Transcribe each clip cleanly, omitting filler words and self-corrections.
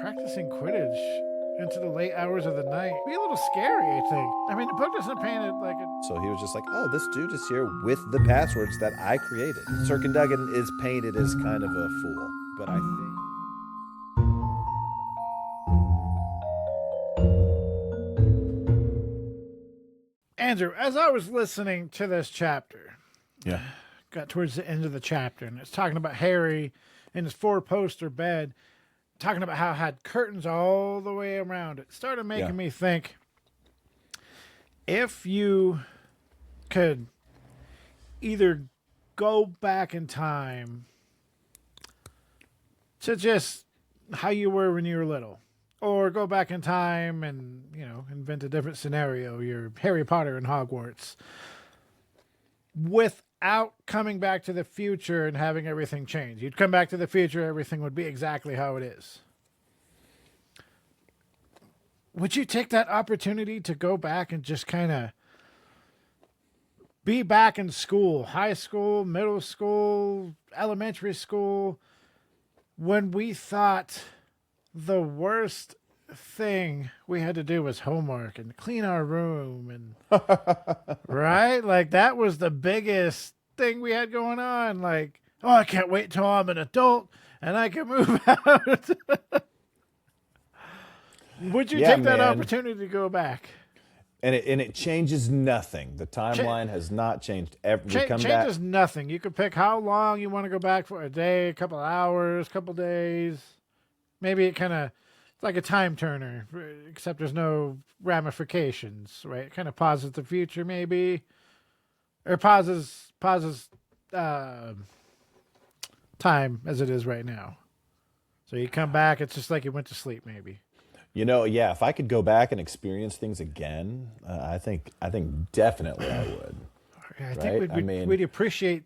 practicing Quidditch into the late hours of the night. Be a little scary, I think. I mean, the book doesn't paint it like a... So he was just like, oh, this dude is here with the passwords that I created. Sir Duggan is painted as kind of a fool, but I think... Andrew, as I was listening to this chapter, Yeah. got towards the end of the chapter, and it's talking about Harry in his four-poster bed, talking about how it had curtains all the way around it. Started making me think, if you could either go back in time to just how you were when you were little, or go back in time and, invent a different scenario, you're Harry Potter in Hogwarts, without coming back to the future and having everything change. You'd come back to the future, everything would be exactly how it is. Would you take that opportunity to go back and just kind of be back in school, high school, middle school, elementary school, when we thought the worst thing we had to do was homework and clean our room and right? Like that was the biggest thing we had going on. Like, oh, I can't wait till I'm an adult and I can move out. Would you take that opportunity to go back? And it changes nothing. The timeline has not changed. Changes nothing. You could pick how long you want to go back for, a day, a couple hours, couple days. Maybe it kind of, it's like a time turner, except there's no ramifications, right? It kind of pauses the future, maybe, or pauses time as it is right now. So you come back, it's just like you went to sleep, maybe. If I could go back and experience things again, I think definitely I would. I think we'd appreciate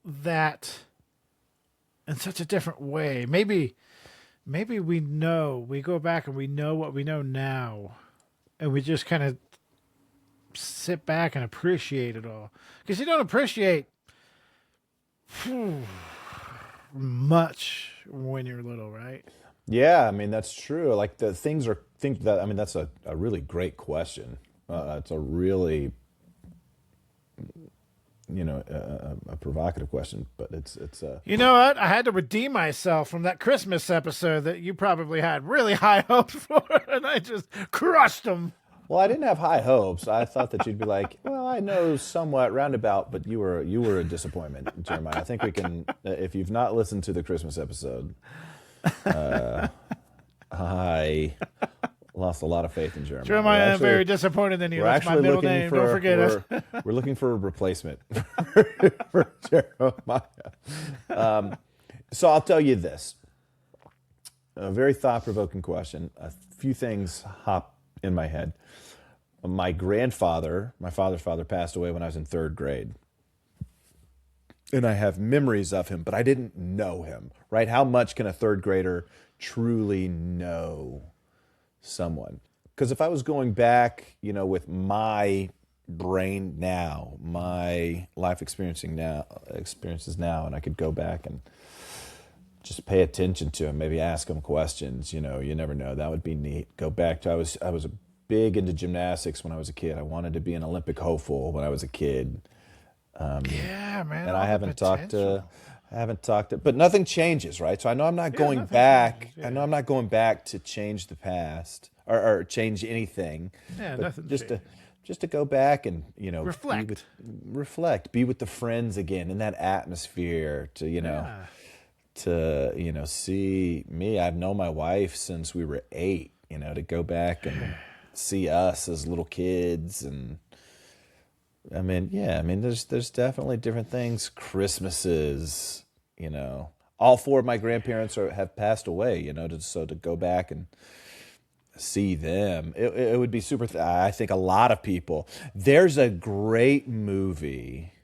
that in such a different way. Maybe we go back and we know what we know now, and we just kind of sit back and appreciate it all. Because you don't appreciate much when you're little, right? Yeah, I mean, that's true. Like that's a really great question. It's a really, a provocative question, but it's. You know what? I had to redeem myself from that Christmas episode that you probably had really high hopes for, and I just crushed them. Well, I didn't have high hopes. I thought that you'd be like, well, I know somewhat roundabout, but you were a disappointment, Jeremiah. I think we can, if you've not listened to the Christmas episode. I lost a lot of faith in Jeremiah. Jeremiah, I'm very disappointed in you. That's my middle name. Don't forget it. We're looking for a replacement for Jeremiah. So I'll tell you this. A very thought-provoking question. A few things hop in my head. My father's father, passed away when I was in third grade. And I have memories of him, but I didn't know him, right? How much can a third grader truly know someone? Because if I was going back, with my brain now, my life experiences now, and I could go back and just pay attention to him, maybe ask him questions, you never know. That would be neat. Go back to, I was big into gymnastics when I was a kid. I wanted to be an Olympic hopeful when I was a kid. Yeah, man. And I haven't talked to, but nothing changes, right? So I know I'm not going back. I know I'm not going back to change the past or change anything. Yeah, but nothing. Just to go back and reflect, be with the friends again in that atmosphere. To see me. I've known my wife since we were 8. To go back and see us as little kids and. There's definitely different things. Christmases, all 4 of my grandparents have passed away, so to go back and see them, it would be super. I think a lot of people. There's a great movie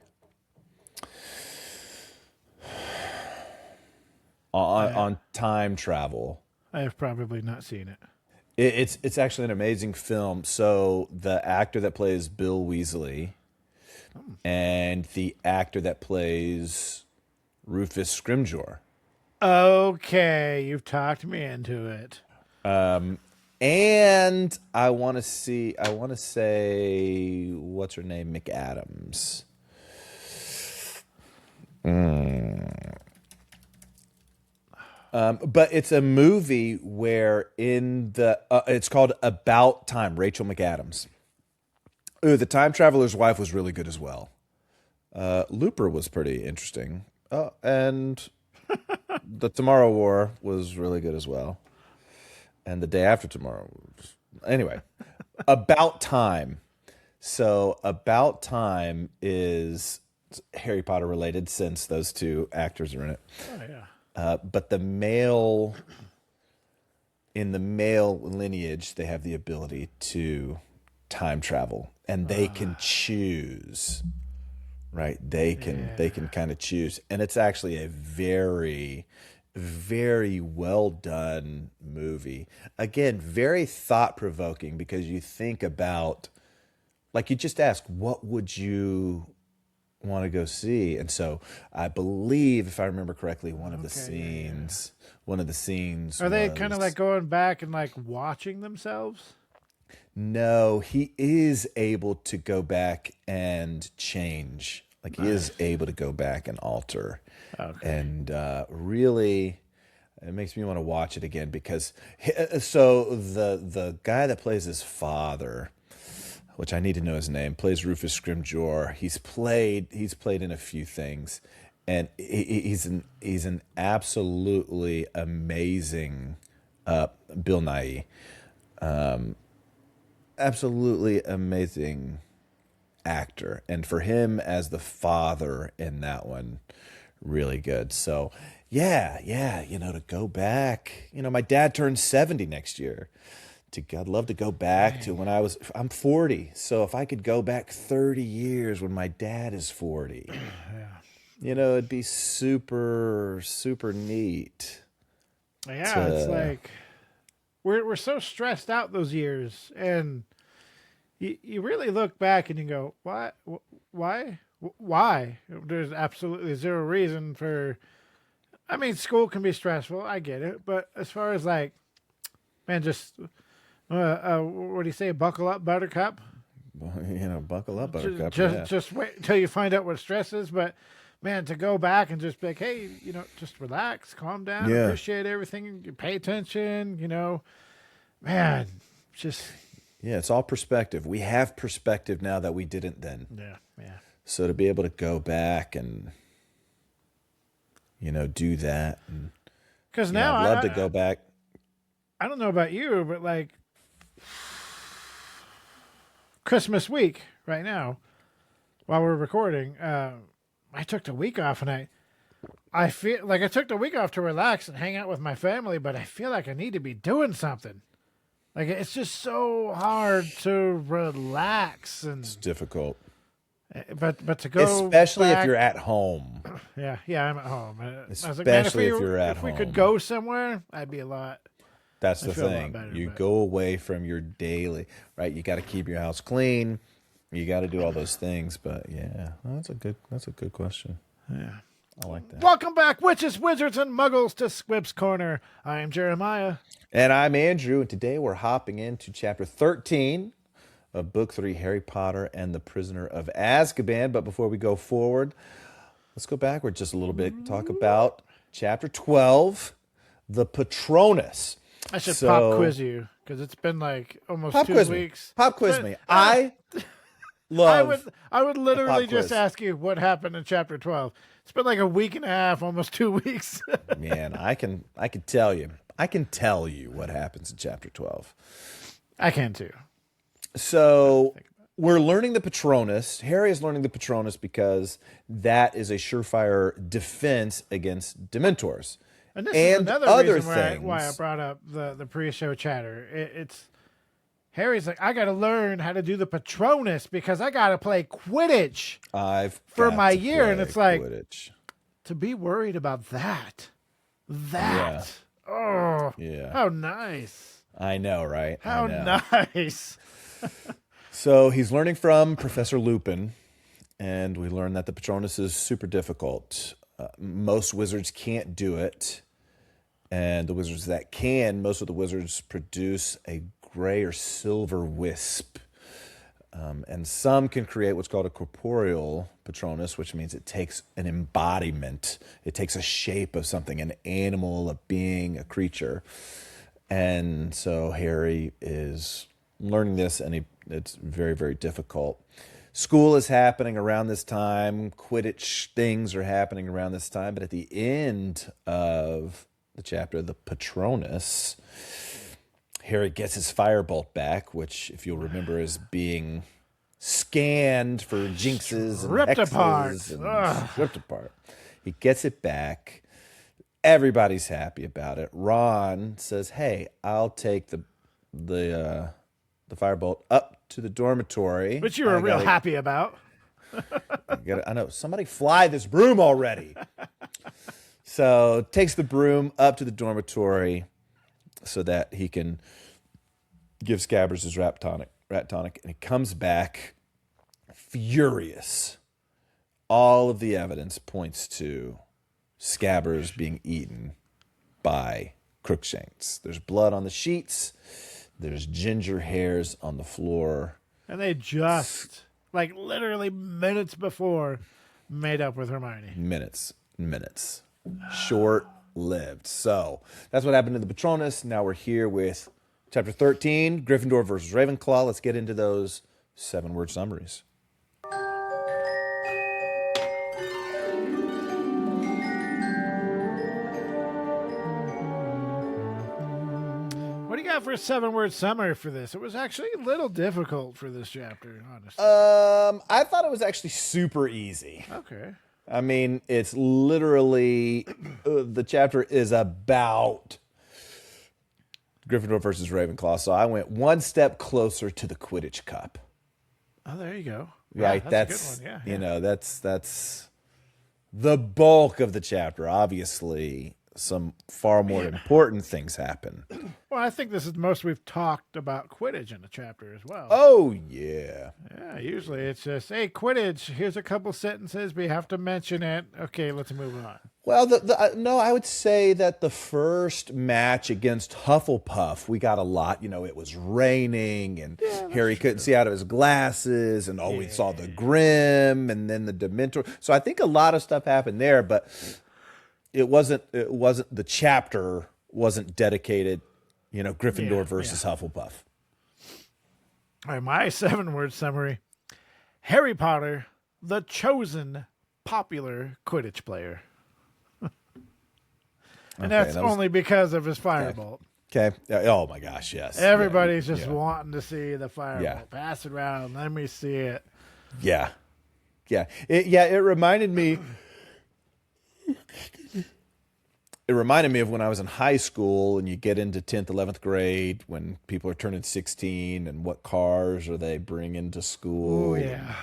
on time travel. I have probably not seen it. It's actually an amazing film. So the actor that plays Bill Weasley. And the actor that plays Rufus Scrimgeour. Okay, you've talked me into it. And I want to say, what's her name? McAdams. But it's a movie where it's called About Time, Rachel McAdams. Ooh, the Time Traveler's Wife was really good as well. Looper was pretty interesting. And The Tomorrow War was really good as well. And The Day After Tomorrow. Anyway, About Time. So About Time is Harry Potter related since those two actors are in it. Oh, yeah. But in the male lineage, they have the ability to time travel, and they can choose, right? They can kind of choose, and it's actually a very, very well done movie. Again, very thought provoking, because you think about, like, you just ask, what would you want to go see? And so I believe, if I remember correctly, one of the scenes Are they kind of like going back and like watching themselves? No, he is able to go back and change. Like, he is able to go back and alter. Okay. And really, it makes me want to watch it again, because the guy that plays his father, which I need to know his name, plays Rufus Scrimgeour. He's played in a few things, and he's an absolutely amazing Bill Nighy. Absolutely amazing actor, and for him as the father in that one, really good. So yeah, to go back, my dad turns 70 next year. I'd love to go back to when I'm 40. So if I could go back 30 years when my dad is 40, it'd be super, super neat. Yeah, it's like we're so stressed out those years, and you really look back and you go, why? There's absolutely zero reason for. I mean, school can be stressful. I get it, but as far as like, man, just. What do you say? Buckle up, Buttercup. Buckle up, Buttercup. Just wait till you find out what stress is. But man, to go back and just be like, hey, just relax, calm down, appreciate everything, you pay attention. Man, just it's all perspective. We have perspective now that we didn't then. Yeah. So to be able to go back and do that, because now I'd love to go back. I don't know about you, but like Christmas week right now, while we're recording, I took the week off, and I feel like I took the week off to relax and hang out with my family, but I feel like I need to be doing something. Like, it's just so hard to relax, and It's difficult. But to go especially back, if you're at home. Yeah, I'm at home. I was like, Especially man, if you're at if home. we could go somewhere, I'd be a lot. That's the feel a lot thing. better, You but- go away from your daily, right? You got to keep your house clean. You got to do all those things. But yeah, that's a good question. Yeah. I like that. Welcome back, witches, wizards, and muggles, to Squibs Corner. I am Jeremiah. And I'm Andrew, and today we're hopping into chapter 13 of Book 3, Harry Potter and the Prisoner of Azkaban. But before we go forward, let's go backward just a little bit and talk about chapter 12, the Patronus. I should pop quiz you, because it's been like almost 2 weeks. Pop quiz me. I would literally pop just quiz. ask you what happened in chapter 12. It's been like a week and a half, almost 2 weeks. Man, I can tell you. I can tell you what happens in chapter 12. I can too. So we're learning the Patronus. Harry is learning the Patronus because that is a surefire defense against Dementors. And this is another other reason things. why I brought up the pre-show chatter. It's Harry's like, I got to learn how to do the Patronus because I got to play Quidditch for my year. And it's like, Quidditch. To be worried about that. Yeah. Oh, Yeah. how nice. I know, right? How I know. nice. So he's learning from Professor Lupin, and we learn that the Patronus is super difficult. Most wizards can't do it. And the wizards that can, most of the wizards produce a gray or silver wisp. And some can create what's called a corporeal Patronus, which means it takes an embodiment. It takes a shape of something, an animal, a being, a creature. And so Harry is learning this, and it's very, very difficult. School is happening around this time. Quidditch things are happening around this time. But at the end of the chapter, the Patronus, Harry gets his Firebolt back, which, if you'll remember, is being scanned for jinxes and Ripped hexes apart. and ripped apart. He gets it back. Everybody's happy about it. Ron says, "Hey, I'll take the Firebolt up to the dormitory," which you were real happy about. I know. Somebody fly this broom already. So takes the broom up to the dormitory so that he can give Scabbers his rat tonic, and he comes back furious. All of the evidence points to Scabbers being eaten by Crookshanks. There's blood on the sheets. There's ginger hairs on the floor. And they just, like literally minutes before, made up with Hermione. Minutes. Short-lived. So that's what happened to the Patronus. Now we're here with Chapter 13, Gryffindor versus Ravenclaw. Let's get into those 7-word summaries. What do you got for a 7-word summary for this? It was actually a little difficult for this chapter, honestly. I thought it was actually super easy. Okay. I mean, it's literally, the chapter is about Gryffindor versus Ravenclaw. So I went one step closer to the Quidditch Cup. Oh, there you go. Right. Yeah, that's a good one. You know, that's the bulk of the chapter. Obviously, some far more important things happen. Well, I think this is the most we've talked about Quidditch in a chapter as well. Oh, yeah. Yeah, usually it's just, hey, Quidditch, here's a couple sentences, we have to mention it. Okay, let's move on. Well, no, I would say that the first match against Hufflepuff, we got a lot. You know, it was raining, and Harry couldn't see out of his glasses, and we saw the Grim, and then the Dementor. So I think a lot of stuff happened there, but it wasn't the chapter wasn't dedicated, you know, Gryffindor versus Hufflepuff. All right, my 7-word summary: Harry Potter, the chosen popular Quidditch player. And that's only because of his Firebolt. Okay. Oh my gosh, yes. Everybody's just wanting to see the Firebolt. Yeah. Pass it around. Let me see it. Yeah. Yeah. It reminded me. It reminded me of when I was in high school and you get into 10th, 11th grade when people are turning 16 and what cars are they bringing to school. Oh, yeah.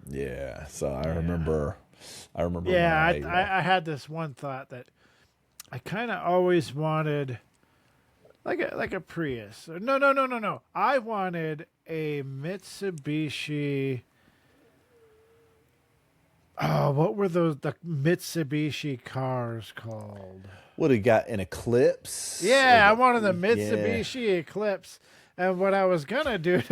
Yeah. So I remember. Yeah, I had this one thought that I kind of always wanted like a Prius. No. I wanted a Mitsubishi. Oh, what were the Mitsubishi cars called? What do you got? An Eclipse? Yeah, I wanted the Mitsubishi Eclipse. And what I was going to do,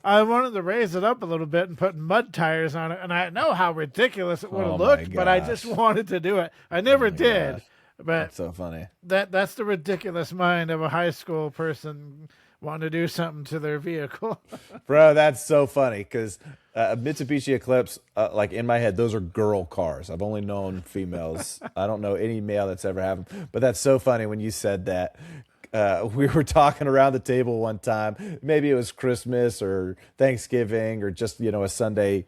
I wanted to raise it up a little bit and put mud tires on it. And I know how ridiculous it would have looked, but I just wanted to do it. I never did. Gosh. But that's so funny. That's the ridiculous mind of a high school person wanting to do something to their vehicle. Bro, that's so funny because Mitsubishi Eclipse, like in my head, those are girl cars. I've only known females. I don't know any male that's ever had them. But that's so funny when you said that. We were talking around the table one time. Maybe it was Christmas or Thanksgiving or just, a Sunday,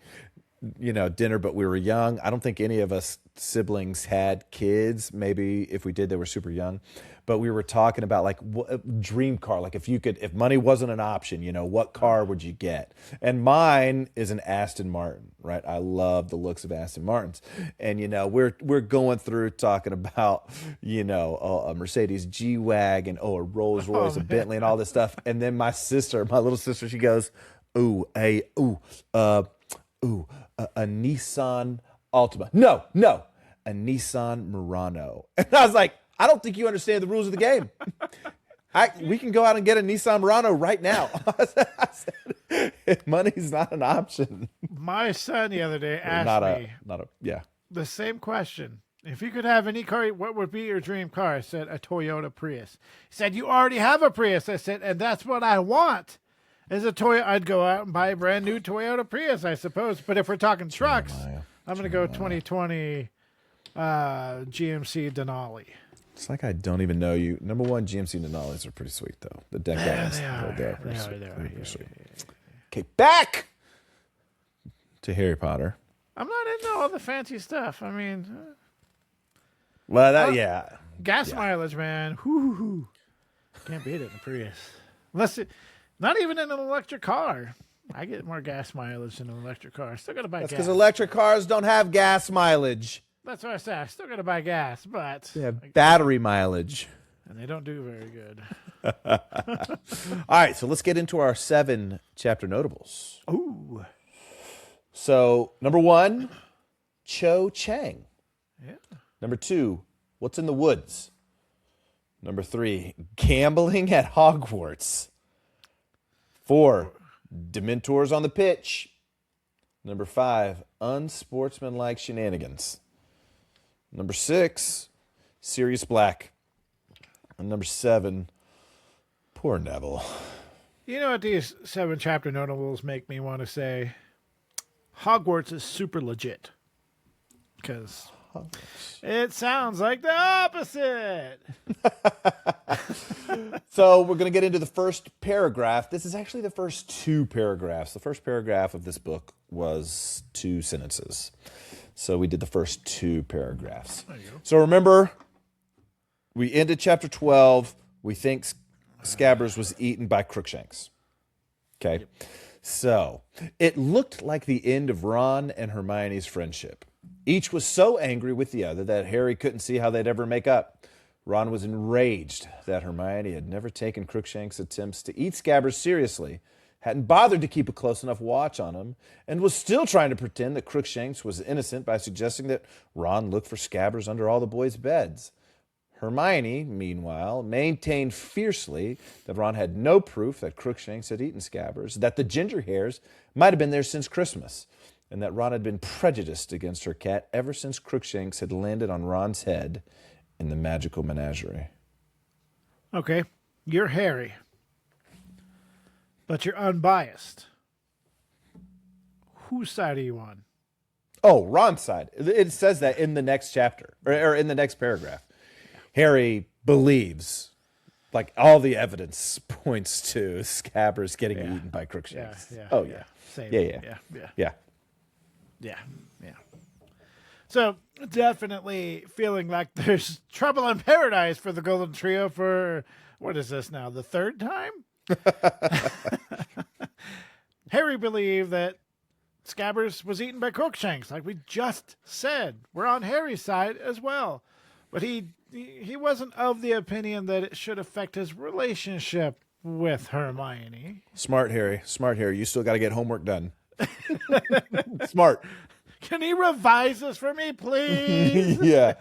dinner, but we were young. I don't think any of us siblings had kids. Maybe if we did, they were super young. But we were talking about like what dream car. Like if money wasn't an option, what car would you get? And mine is an Aston Martin, right? I love the looks of Aston Martins. And, we're going through talking about, a Mercedes G-Wagon, a Rolls Royce, a Bentley and all this stuff. And then my little sister, she goes, a Nissan Altima. No, a Nissan Murano. And I was like, I don't think you understand the rules of the game. We can go out and get a Nissan Murano right now. I said, money's not an option. My son the other day asked me yeah. the same question. If you could have any car, what would be your dream car? I said, a Toyota Prius. He said, you already have a Prius. I said, and that's what I want. As a Toyota, I'd go out and buy a brand new Toyota Prius, I suppose. But if we're talking trucks, I'm going to go 2020 GMC Denali. It's like I don't even know you. Number one, GMC Denalis are pretty sweet, though. The deck guys, they're pretty sweet. Okay, back to Harry Potter. I'm not into all the fancy stuff. I mean, gas mileage, man. Whoo. Can't beat it in a Prius. Not even in an electric car. I get more gas mileage in an electric car. Still got to buy gas. That's because electric cars don't have gas mileage. That's what I said. I still got to buy gas, but they have battery mileage. And they don't do very good. All right, so let's get into our 7 chapter notables. Ooh. So, number 1, Cho Chang. Yeah. Number 2, What's in the Woods. Number 3, Gambling at Hogwarts. 4, Dementors on the Pitch. Number 5, Unsportsmanlike Shenanigans. Number 6, Sirius Black. And number 7, poor Neville. You know what these 7 chapter notables make me want to say? Hogwarts is super legit. Because it sounds like the opposite. So we're going to get into the first paragraph. This is actually the first 2 paragraphs. The first paragraph of this book was 2 sentences. So we did the first 2 paragraphs. There you go. So remember, we ended chapter 12. We think Scabbers was eaten by Crookshanks. Okay. Yep. So it looked like the end of Ron and Hermione's friendship. Each was so angry with the other that Harry couldn't see how they'd ever make up. Ron was enraged that Hermione had never taken Crookshanks' attempts to eat Scabbers seriously, hadn't bothered to keep a close enough watch on him, and was still trying to pretend that Crookshanks was innocent by suggesting that Ron look for Scabbers under all the boys' beds. Hermione, meanwhile, maintained fiercely that Ron had no proof that Crookshanks had eaten Scabbers, that the ginger hairs might have been there since Christmas, and that Ron had been prejudiced against her cat ever since Crookshanks had landed on Ron's head in the magical menagerie. Okay, you're Harry, but you're unbiased. Whose side are you on? Oh, Ron's side. It says that in the next chapter, or in the next paragraph. Harry believes, like, all the evidence points to Scabbers getting eaten by Crookshanks. Yeah. Same. Yeah. So definitely feeling like there's trouble in paradise for the Golden Trio for, what is this now, the 3rd time? Harry believed that Scabbers was eaten by Crookshanks, like we just said. We're on Harry's side as well. But he wasn't of the opinion that it should affect his relationship with Hermione. Smart Harry. You still got to get homework done. Smart. Can he revise this for me, please? Yeah.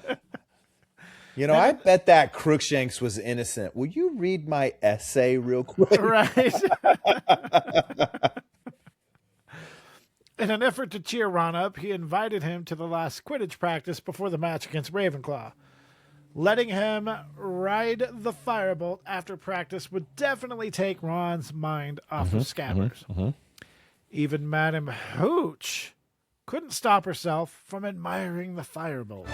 You know, I bet that Crookshanks was innocent. Will you read my essay real quick? Right. In an effort to cheer Ron up, he invited him to the last Quidditch practice before the match against Ravenclaw. Letting him ride the Firebolt after practice would definitely take Ron's mind off of Scabbers. Even Madame Hooch couldn't stop herself from admiring the Firebolt.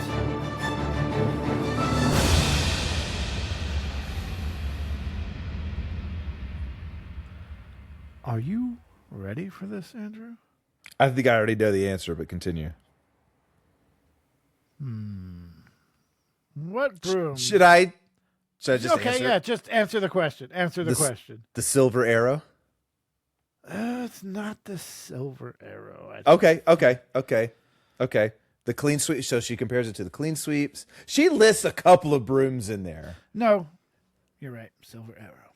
Are you ready for this, Andrew? I think I already know the answer, but continue. What broom? Should I just okay, answer? yeah, just answer the question. Answer the question. The silver arrow? It's not the silver arrow. Okay. The clean sweep. So she compares it to the clean sweeps. She lists a couple of brooms in there. No, you're right. Silver arrow.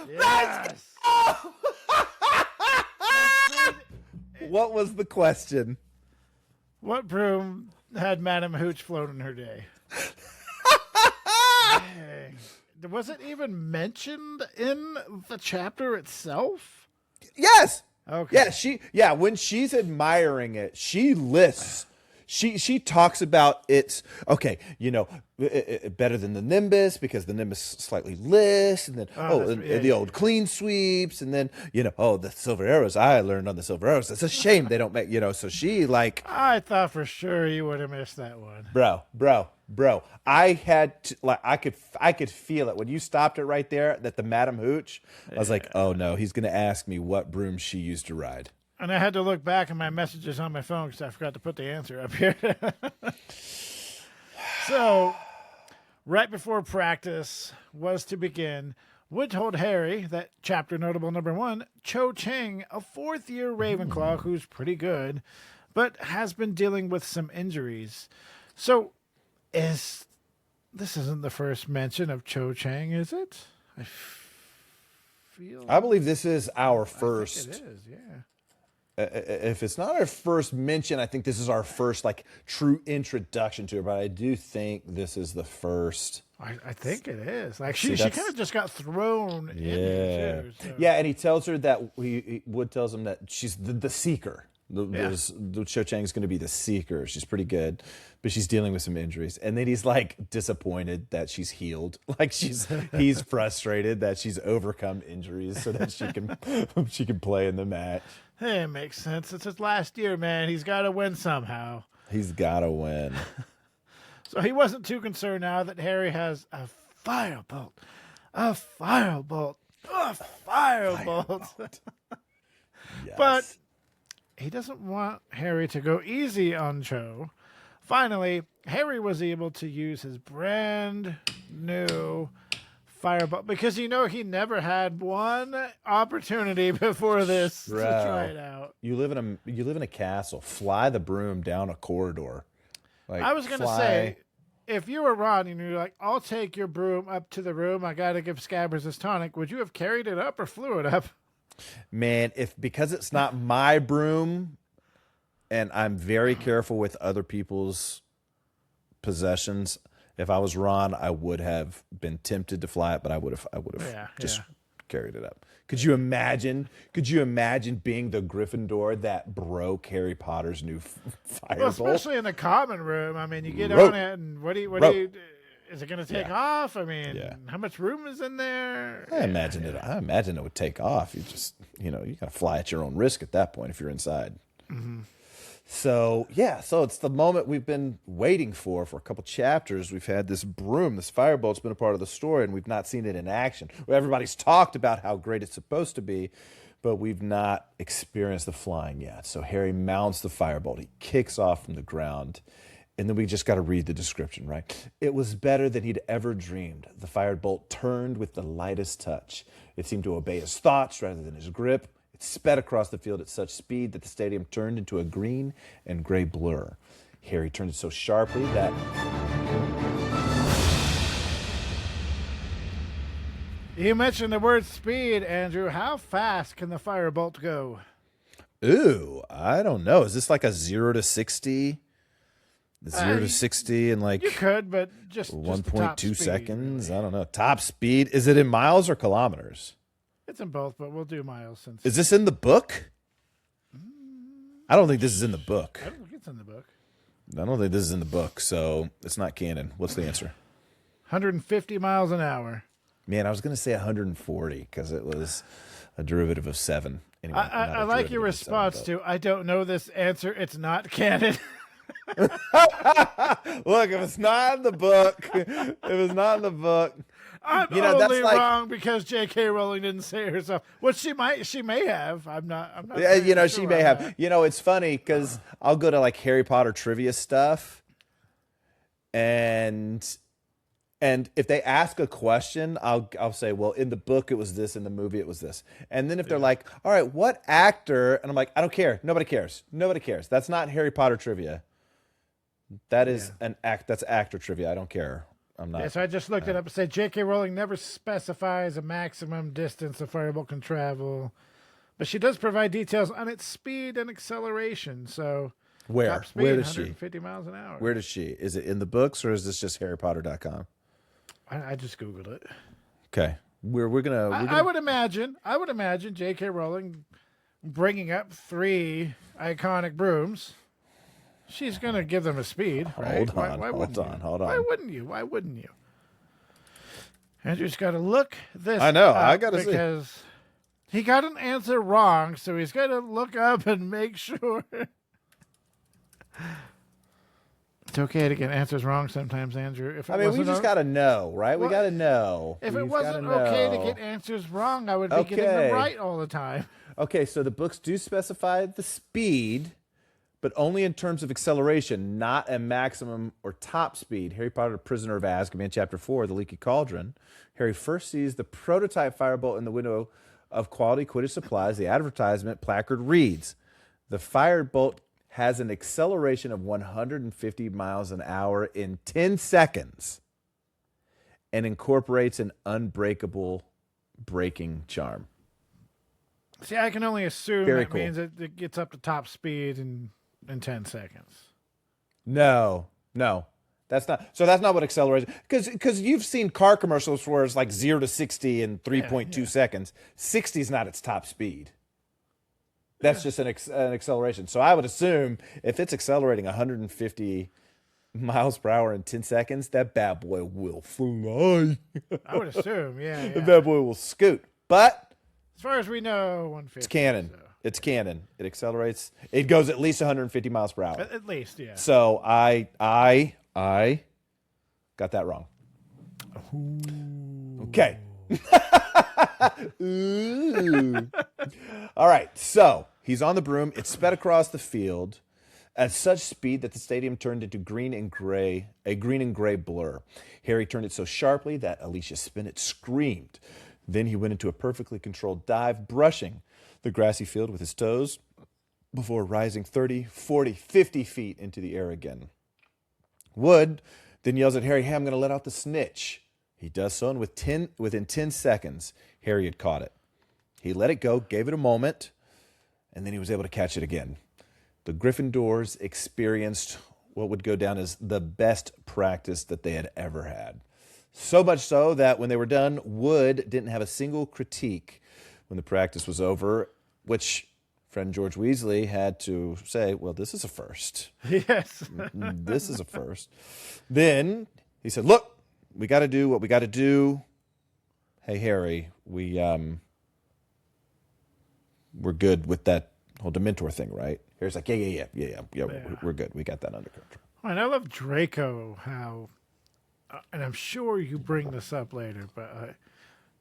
Yes! What was the question? What broom had Madame Hooch float in her day? Was it even mentioned in the chapter itself? Yes. Okay. When she's admiring it, she lists. She talks about it's okay, better than the Nimbus because the Nimbus slightly lists, and then the old clean sweeps, and then the silver arrows. I learned on the silver arrows. It's a shame they don't make So she like, I thought for sure you would have missed that one, bro. I had to, like I could feel it when you stopped it right there. That the Madam Hooch. I was like, oh no, he's gonna ask me what broom she used to ride. And I had to look back at my messages on my phone because I forgot to put the answer up here. So, right before practice was to begin, Wood told Harry that chapter notable number 1, Cho Chang, a fourth-year Ravenclaw who's pretty good, but has been dealing with some injuries. So, this isn't the first mention of Cho Chang, is it? I believe this is our first. I think it is, yeah. If it's not our first mention, I think this is our first like true introduction to her. But I do think this is the first. I think it is. Like she kind of just got thrown in here too. So. Yeah, and he tells her that Wood tells him that she's the seeker. The Cho Chang is going to be the seeker. She's pretty good, but she's dealing with some injuries. And then he's like disappointed that she's healed. Like he's frustrated that she's overcome injuries so that she can play in the match. Hey, it makes sense. It's his last year, man. He's got to win somehow. He's got to win. So he wasn't too concerned now that Harry has a firebolt. A firebolt. A firebolt. Yes. But he doesn't want Harry to go easy on Cho. Finally, Harry was able to use his brand new firebolt because he never had one opportunity before this to try it out. You live in a castle. Fly the broom down a corridor. Like, I was gonna say, if you were Ron and you're like, I'll take your broom up to the room, I gotta give Scabbers his tonic, would you have carried it up or flew it up? Man, because it's not my broom and I'm very careful with other people's possessions, if I was Ron, I would have been tempted to fly it, but I would have just carried it up. Could you imagine being the Gryffindor that broke Harry Potter's new firebolt? Well, especially in the common room. I mean, you get on it, and what do you? Is it going to take off? I mean, how much room is in there? I imagine it would take off. You just, you got to fly at your own risk at that point if you're inside. Mm-hmm. So it's the moment we've been waiting for a couple chapters. We've had this broom, this firebolt's been a part of the story, and we've not seen it in action. Everybody's talked about how great it's supposed to be, but we've not experienced the flying yet. So Harry mounts the firebolt. He kicks off from the ground, and then we just got to read the description, right? It was better than he'd ever dreamed. The firebolt turned with the lightest touch. It seemed to obey his thoughts rather than his grip. It sped across the field at such speed that the stadium turned into a green and gray blur. Harry turned it so sharply that... You mentioned the word speed, Andrew. How fast can the firebolt go? Ooh, I don't know. Is this like a 0 to 60? 0 to 60 in like... You could, but just 1.2 seconds? I don't know. Top speed? Is it in miles or kilometers? It's in both, but we'll do miles. Is this in the book? I don't think this is in the book. I don't think it's in the book. I don't think this is in the book, so it's not canon. What's the answer? 150 miles an hour. Man, I was going to say 140 because it was a derivative of 7. Anyway, I like your response to, I don't know this answer. It's not canon. Look, if it's not in the book, I'm only wrong because J.K. Rowling didn't say it herself. Well, she may have. I'm not. Yeah, sure she may have. That. It's funny because I'll go to like Harry Potter trivia stuff, and if they ask a question, I'll say, well, in the book it was this, in the movie it was this, and then if they're like, all right, what actor? And I'm like, I don't care. Nobody cares. That's not Harry Potter trivia. That is that's actor trivia. I don't care. I'm not. Yeah, so I just looked it up and said J.K. Rowling never specifies a maximum distance a firebolt can travel, but she does provide details on its speed and acceleration. So where does 150 miles an hour. Where does she? Is it in the books or is this just HarryPotter.com? I just Googled it. Okay. We're gonna. I would imagine J.K. Rowling bringing up 3 iconic brooms. She's gonna give them a speed, right? Hold on. Why wouldn't you? Why wouldn't you? Andrew's got to look this. I know. Up I gotta see. because he got an answer wrong, so he's got to look up and make sure. It's okay to get answers wrong sometimes, Andrew. If it we just got to know, right? We got to know. If it wasn't okay to get answers wrong, I would be getting them right all the time. Okay, so the books do specify the speed, but only in terms of acceleration, not a maximum or top speed. Harry Potter, Prisoner of Azkaban, Chapter 4, The Leaky Cauldron. Harry first sees the prototype Firebolt in the window of Quality Quidditch Supplies. The advertisement placard reads, "The Firebolt has an acceleration of 150 miles an hour in 10 seconds and incorporates an unbreakable braking charm." See, I can only assume Very that cool. means it gets up to top speed in 10 seconds. No. That's not what acceleration, because you've seen car commercials where it's like 0 to 60 in 3.2 seconds. 60 is not its top speed. That's just an acceleration. So I would assume if it's accelerating 150 miles per hour in 10 seconds, that bad boy will fly. I would assume, yeah. That bad boy will scoot. But As far as we know, 150. it's canon. So. It's canon. It accelerates. It goes at least 150 miles per hour. At least, yeah. So I got that wrong. Okay. Ooh. All right. So he's on the broom. It sped across the field at such speed that the stadium turned into a green and gray blur. Harry turned it so sharply that Alicia Spinnet screamed. Then he went into a perfectly controlled dive, brushing the grassy field with his toes before rising 30, 40, 50 feet into the air again. Wood then yells at Harry, "Hey, I'm going to let out the snitch." He does so, and within 10 seconds, Harry had caught it. He let it go, gave it a moment, and then he was able to catch it again. The Gryffindors experienced what would go down as the best practice that they had ever had. So much so that when they were done, Wood didn't have a single critique when the practice was over, which friend George Weasley had to say, well, this is a first. Yes. This is a first. Then he said, look, we got to do what we got to do. Hey, Harry, we're good with that whole Dementor thing, right? Harry's like, yeah. We're good. We got that under control. And I love Draco, how, and I'm sure you bring this up later, but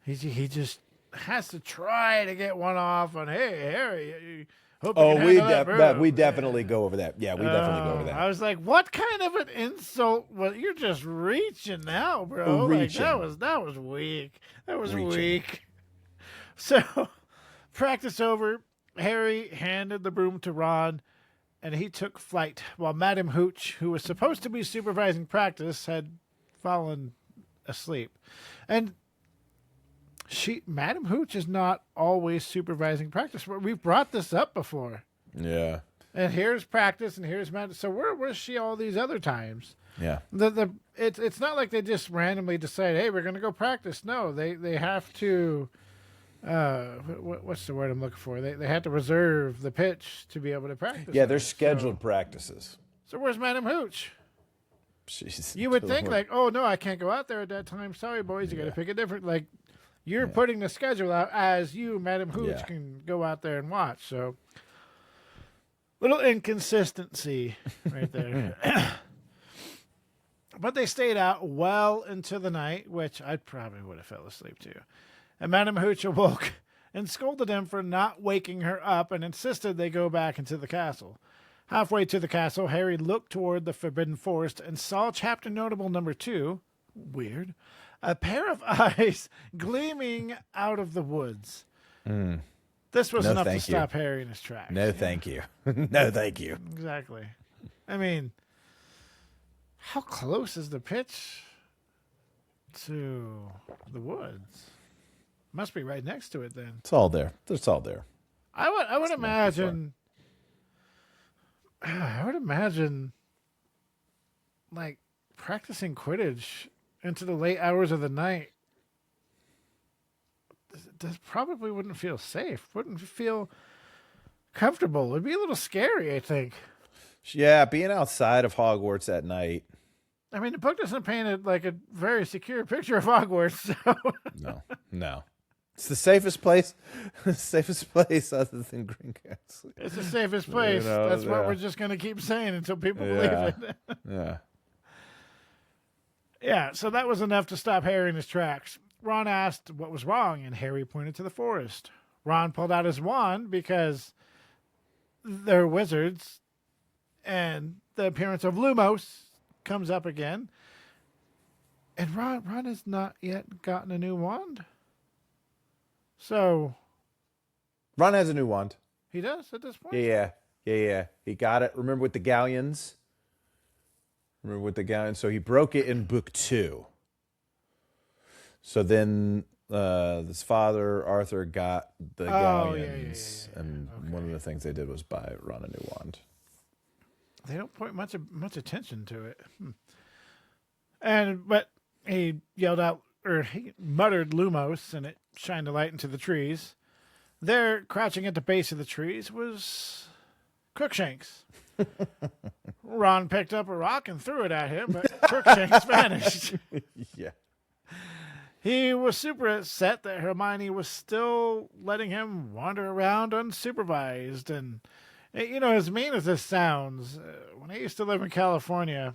he just has to try to get one off on, hey, Harry, hope you can handle that broom. We definitely go over that. Yeah, we definitely go over that. I was like, what kind of an insult? Well, you're just reaching now, bro. Reaching. Like, that was weak. That was Reaching. weak. So, practice over. Harry handed the broom to Ron, and he took flight, while Madam Hooch, who was supposed to be supervising practice, had fallen asleep. And Madam Hooch is not always supervising practice. We've brought this up before. Yeah. And here's practice, and here's Madam. So where was she all these other times? Yeah. It's not like they just randomly decide, hey, we're going to go practice. No, they have to. What's the word I'm looking for? They had to reserve the pitch to be able to practice. Yeah, they're scheduled practices. So where's Madam Hooch? Jeez. You would think like, oh no, I can't go out there at that time. Sorry, boys, you got to pick a different. Like, you're putting the schedule out as you, Madam Hooch, can go out there and watch. So, little inconsistency right there. But they stayed out well into the night, which I probably would have fell asleep too. And Madam Hooch awoke and scolded them for not waking her up and insisted they go back into the castle. Halfway to the castle, Harry looked toward the Forbidden Forest and saw Chapter Notable number 2. Weird. A pair of eyes gleaming out of the woods. This was enough to stop Harry in his tracks. No, thank you. No, thank you. Exactly. I mean, how close is the pitch to the woods? Must be right next to it then. It's all there. It's all there. I would imagine. I would imagine, like, practicing Quidditch into the late hours of the night this probably wouldn't feel safe. Wouldn't feel comfortable. It'd be a little scary, I think. Yeah, being outside of Hogwarts at night. I mean, the book doesn't paint it like a very secure picture of Hogwarts. So. No. It's the safest place. Safest place other than Green Castle. It's the safest place. That's what we're just going to keep saying until people believe it. Yeah. Yeah, so that was enough to stop Harry in his tracks. Ron asked what was wrong, and Harry pointed to the forest. Ron pulled out his wand because they're wizards, and the appearance of Lumos comes up again. And Ron has not yet gotten a new wand. So... Ron has a new wand. He does at this point? Yeah. He got it. Remember with the galleons? So he broke it in book 2. So then his father, Arthur, got the galleons. And one of the things they did was buy Ron a new wand. They don't point much attention to it. But he yelled out, or he muttered Lumos, and it shined a light into the trees. There, crouching at the base of the trees, was Crookshanks. Ron picked up a rock and threw it at him, but Crookshanks vanished. Yeah. He was super upset that Hermione was still letting him wander around unsupervised. And, as mean as this sounds, when I used to live in California,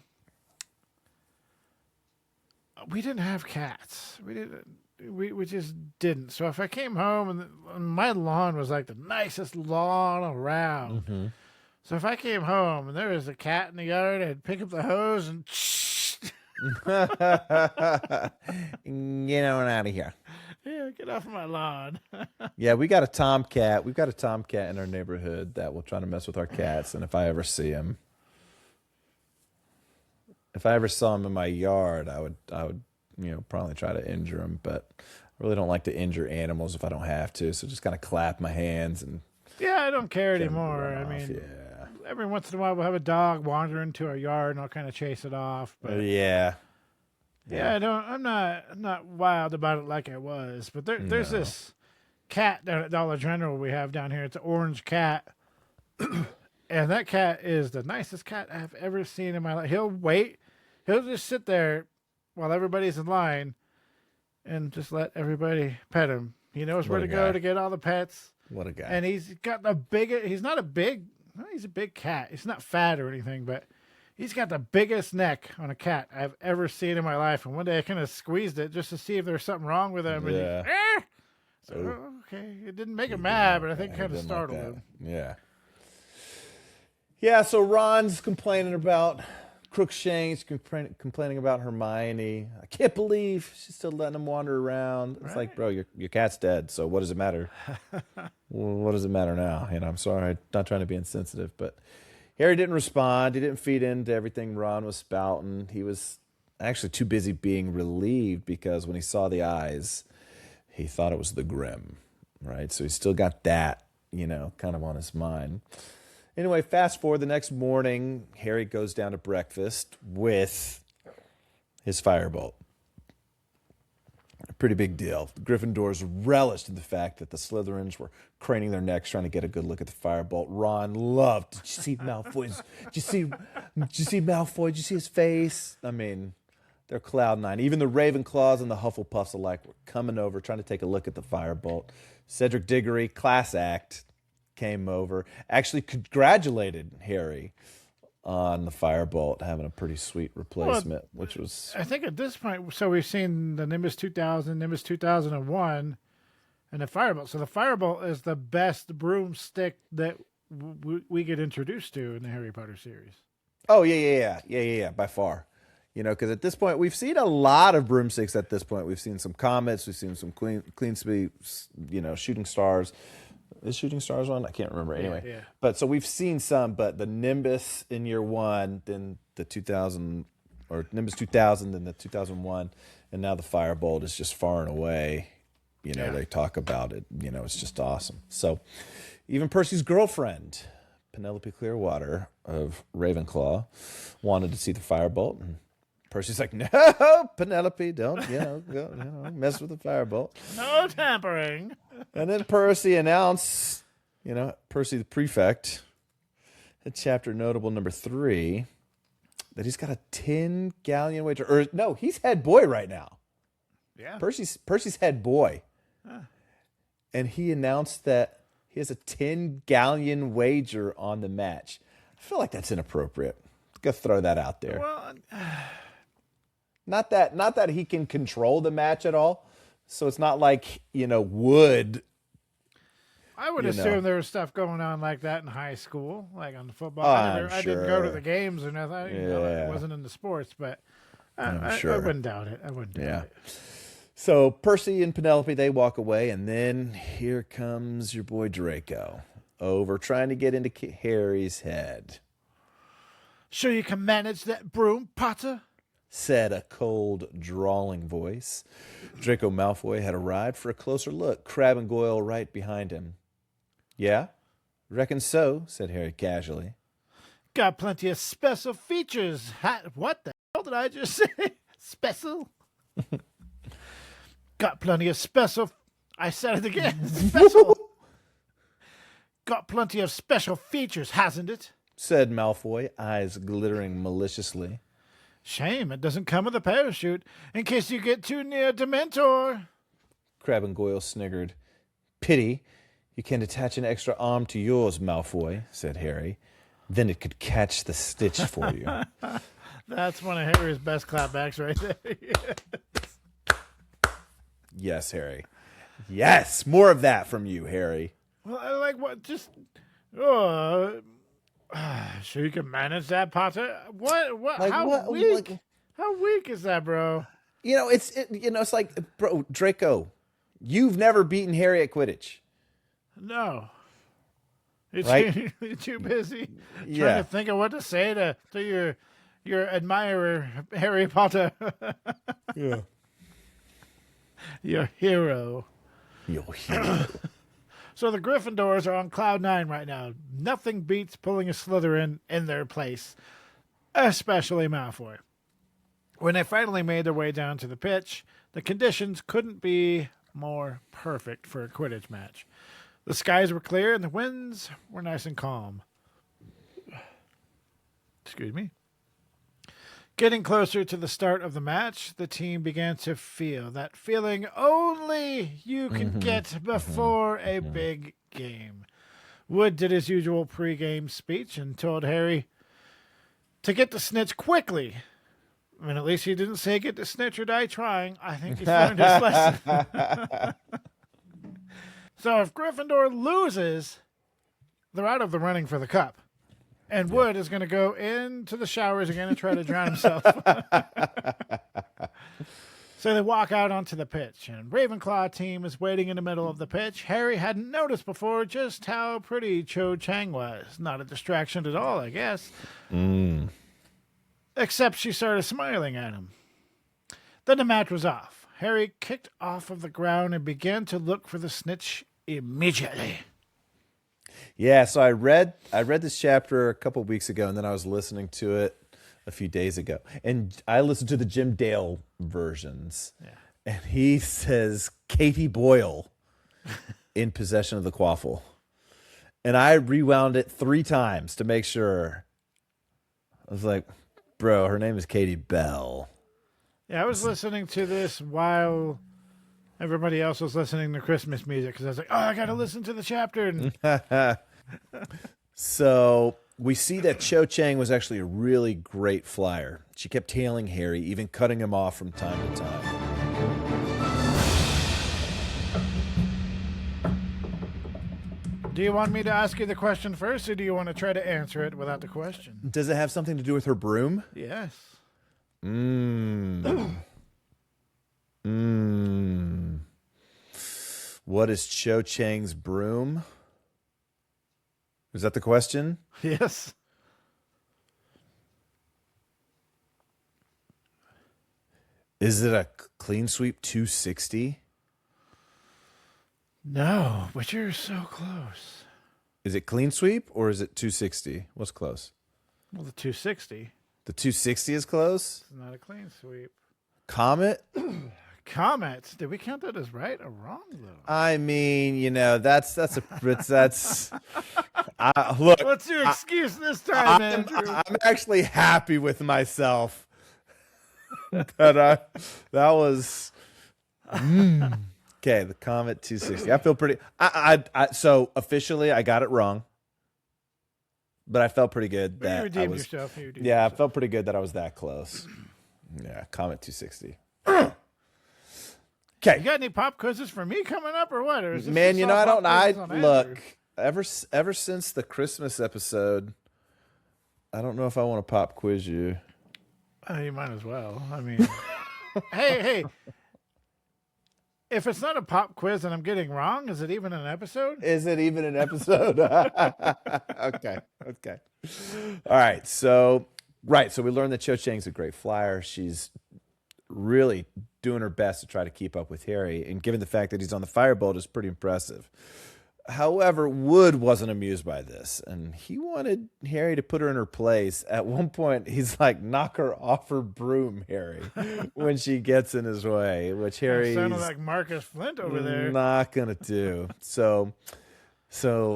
we didn't have cats. We just didn't. So if I came home and my lawn was like the nicest lawn around. Mm-hmm. So if I came home and there was a cat in the yard, I'd pick up the hose and get on out of here. Yeah, get off my lawn. Yeah, we got a tomcat. We've got a tomcat in our neighborhood that will try to mess with our cats. And if I ever see him, if I ever saw him in my yard, I would probably try to injure him. But I really don't like to injure animals if I don't have to. So just kind of clap my hands and. Yeah, I don't care anymore. I mean, every once in a while we'll have a dog wander into our yard and I'll kind of chase it off. But yeah, I'm not wild about it like I was. But there's this cat down at Dollar General we have down here. It's an orange cat, and that cat is the nicest cat I've ever seen in my life. He'll just sit there while everybody's in line, and just let everybody pet him. He knows where to go to get all the pets. What a guy. And he's got the biggest, he's a big cat. He's not fat or anything, but he's got the biggest neck on a cat I've ever seen in my life. And one day I kind of squeezed it just to see if there was something wrong with him. Yeah. And okay. It didn't make him mad, but I think it kind of startled him. Yeah. Yeah, so Ron's complaining about Crookshanks, complaining about Hermione. I can't believe she's still letting him wander around. It's like, bro, your cat's dead, so what does it matter? What does it matter now? I'm sorry, I'm not trying to be insensitive, but Harry didn't respond. He didn't feed into everything Ron was spouting. He was actually too busy being relieved because when he saw the eyes, he thought it was the Grim, right? So he's still got that, kind of on his mind. Anyway, fast forward the next morning, Harry goes down to breakfast with his Firebolt. A pretty big deal. The Gryffindors relished in the fact that the Slytherins were craning their necks trying to get a good look at the Firebolt. Ron loved. Did you see Malfoy's? Did you see Malfoy? Did you see his face? I mean, they're cloud nine. Even the Ravenclaws and the Hufflepuffs alike were coming over trying to take a look at the Firebolt. Cedric Diggory, class act, came over, actually congratulated Harry on the Firebolt having a pretty sweet replacement, which was... I think at this point, so we've seen the Nimbus 2000, Nimbus 2001, and the Firebolt. So the Firebolt is the best broomstick that we get introduced to in the Harry Potter series. Oh, yeah, by far. Because at this point, we've seen a lot of broomsticks at this point. We've seen some comets, we've seen some clean sweeps, shooting stars. Is Shooting Stars one? I can't remember. Anyway, yeah. But so we've seen some, but the Nimbus in year one, then the 2000 or Nimbus 2000, then the 2001, and now the Firebolt is just far and away. They talk about it. It's just awesome. So even Percy's girlfriend, Penelope Clearwater of Ravenclaw, wanted to see the Firebolt, and Percy's like, no, Penelope, don't, mess with the firebolt. No tampering. And then Percy announced, Percy the prefect, at chapter notable number 3, that he's got a 10 galleon wager. Or no, he's head boy right now. Yeah. Percy's head boy. Huh. And he announced that he has a 10 galleon wager on the match. I feel like that's inappropriate. Gotta throw that out there. Well, not that he can control the match at all. So it's not like, Wood. I would assume there was stuff going on like that in high school, like on the football. I didn't go to the games or nothing. It wasn't in the sports, but I wouldn't doubt it. I wouldn't doubt it. So Percy and Penelope, they walk away, and then here comes your boy Draco over trying to get into Harry's head. Sure you can manage that broom, Potter? Said a cold, drawling voice. Draco Malfoy had arrived for a closer look, Crabbe and Goyle right behind him. Yeah? Reckon so, said Harry casually. Got plenty of special features. What the hell did I just say? Special? Got plenty of special... I said it again. Special. Got plenty of special features, hasn't it? Said Malfoy, eyes glittering maliciously. Shame it doesn't come with a parachute, in case you get too near Dementor. Crabbe and Goyle sniggered. Pity. You can't attach an extra arm to yours, Malfoy, said Harry. Then it could catch the stitch for you. That's one of Harry's best clapbacks right there. Yes, Harry. Yes, more of that from you, Harry. Well, I like what just... sure you can manage that, Potter? What? Like, how weak? How weak is that, bro? It's like, bro, Draco, you've never beaten Harry at Quidditch. No. You're too busy trying to think of what to say to your admirer, Harry Potter. Yeah. Your hero. Your hero. So the Gryffindors are on cloud 9 right now. Nothing beats pulling a Slytherin in their place, especially Malfoy. When they finally made their way down to the pitch, the conditions couldn't be more perfect for a Quidditch match. The skies were clear and the winds were nice and calm. Excuse me. Getting closer to the start of the match, the team began to feel that feeling only you can get before a big game. Wood did his usual pre-game speech and told Harry to get the snitch quickly. I mean, at least he didn't say get the snitch or die trying. I think he's learned his lesson. So if Gryffindor loses, they're out of the running for the cup. And Wood is going to go into the showers again and try to drown himself. So they walk out onto the pitch, and Ravenclaw team is waiting in the middle of the pitch. Harry hadn't noticed before just how pretty Cho Chang was. Not a distraction at all, I guess. Except she started smiling at him. Then the match was off. Harry kicked off of the ground and began to look for the snitch immediately. Yeah, so I read this chapter a couple of weeks ago, and then I was listening to it a few days ago. And I listened to the Jim Dale versions. Yeah. And he says Katie Boyle in possession of the quaffle. And I rewound it 3 times to make sure. I was like, bro, her name is Katie Bell. Yeah, I was listening to this while everybody else was listening to Christmas music because I was like, oh, I got to listen to the chapter. And... So we see that Cho Chang was actually a really great flyer. She kept tailing Harry, even cutting him off from time to time. Do you want me to ask you the question first, or do you want to try to answer it without the question? Does it have something to do with her broom? Yes. What is Cho Chang's broom? Is that the question? Yes. Is it a clean sweep 260? No, but you're so close. Is it clean sweep or is it 260? What's close? Well, the 260. The 260 is close. It's not a clean sweep. Comet. Comets. Did we count that as right or wrong though? I mean, that's look. What's your excuse this time, Andrew? I'm actually happy with myself. That was okay. The Comet 260. I feel pretty. So officially, I got it wrong, but I felt pretty good that you redeemed yourself. I felt pretty good that I was that close. Yeah, Comet 260. Okay. You got any pop quizzes for me coming up or what? Or is this Man, just I all don't. pop quizzes on Look. Andrew? Ever since the Christmas episode, I don't know if I want to pop quiz you. You might as well. I mean, hey. If it's not a pop quiz and I'm getting wrong, is it even an episode? Is it even an episode? Okay. All right. So we learned that Cho Chang's a great flyer. She's really doing her best to try to keep up with Harry, and given the fact that he's on the Firebolt is pretty impressive. However, Wood wasn't amused by this, and he wanted Harry to put her in her place. At one point, he's like, knock her off her broom, Harry, when she gets in his way, which Harry sounded like Marcus Flint over there. Not going to do. So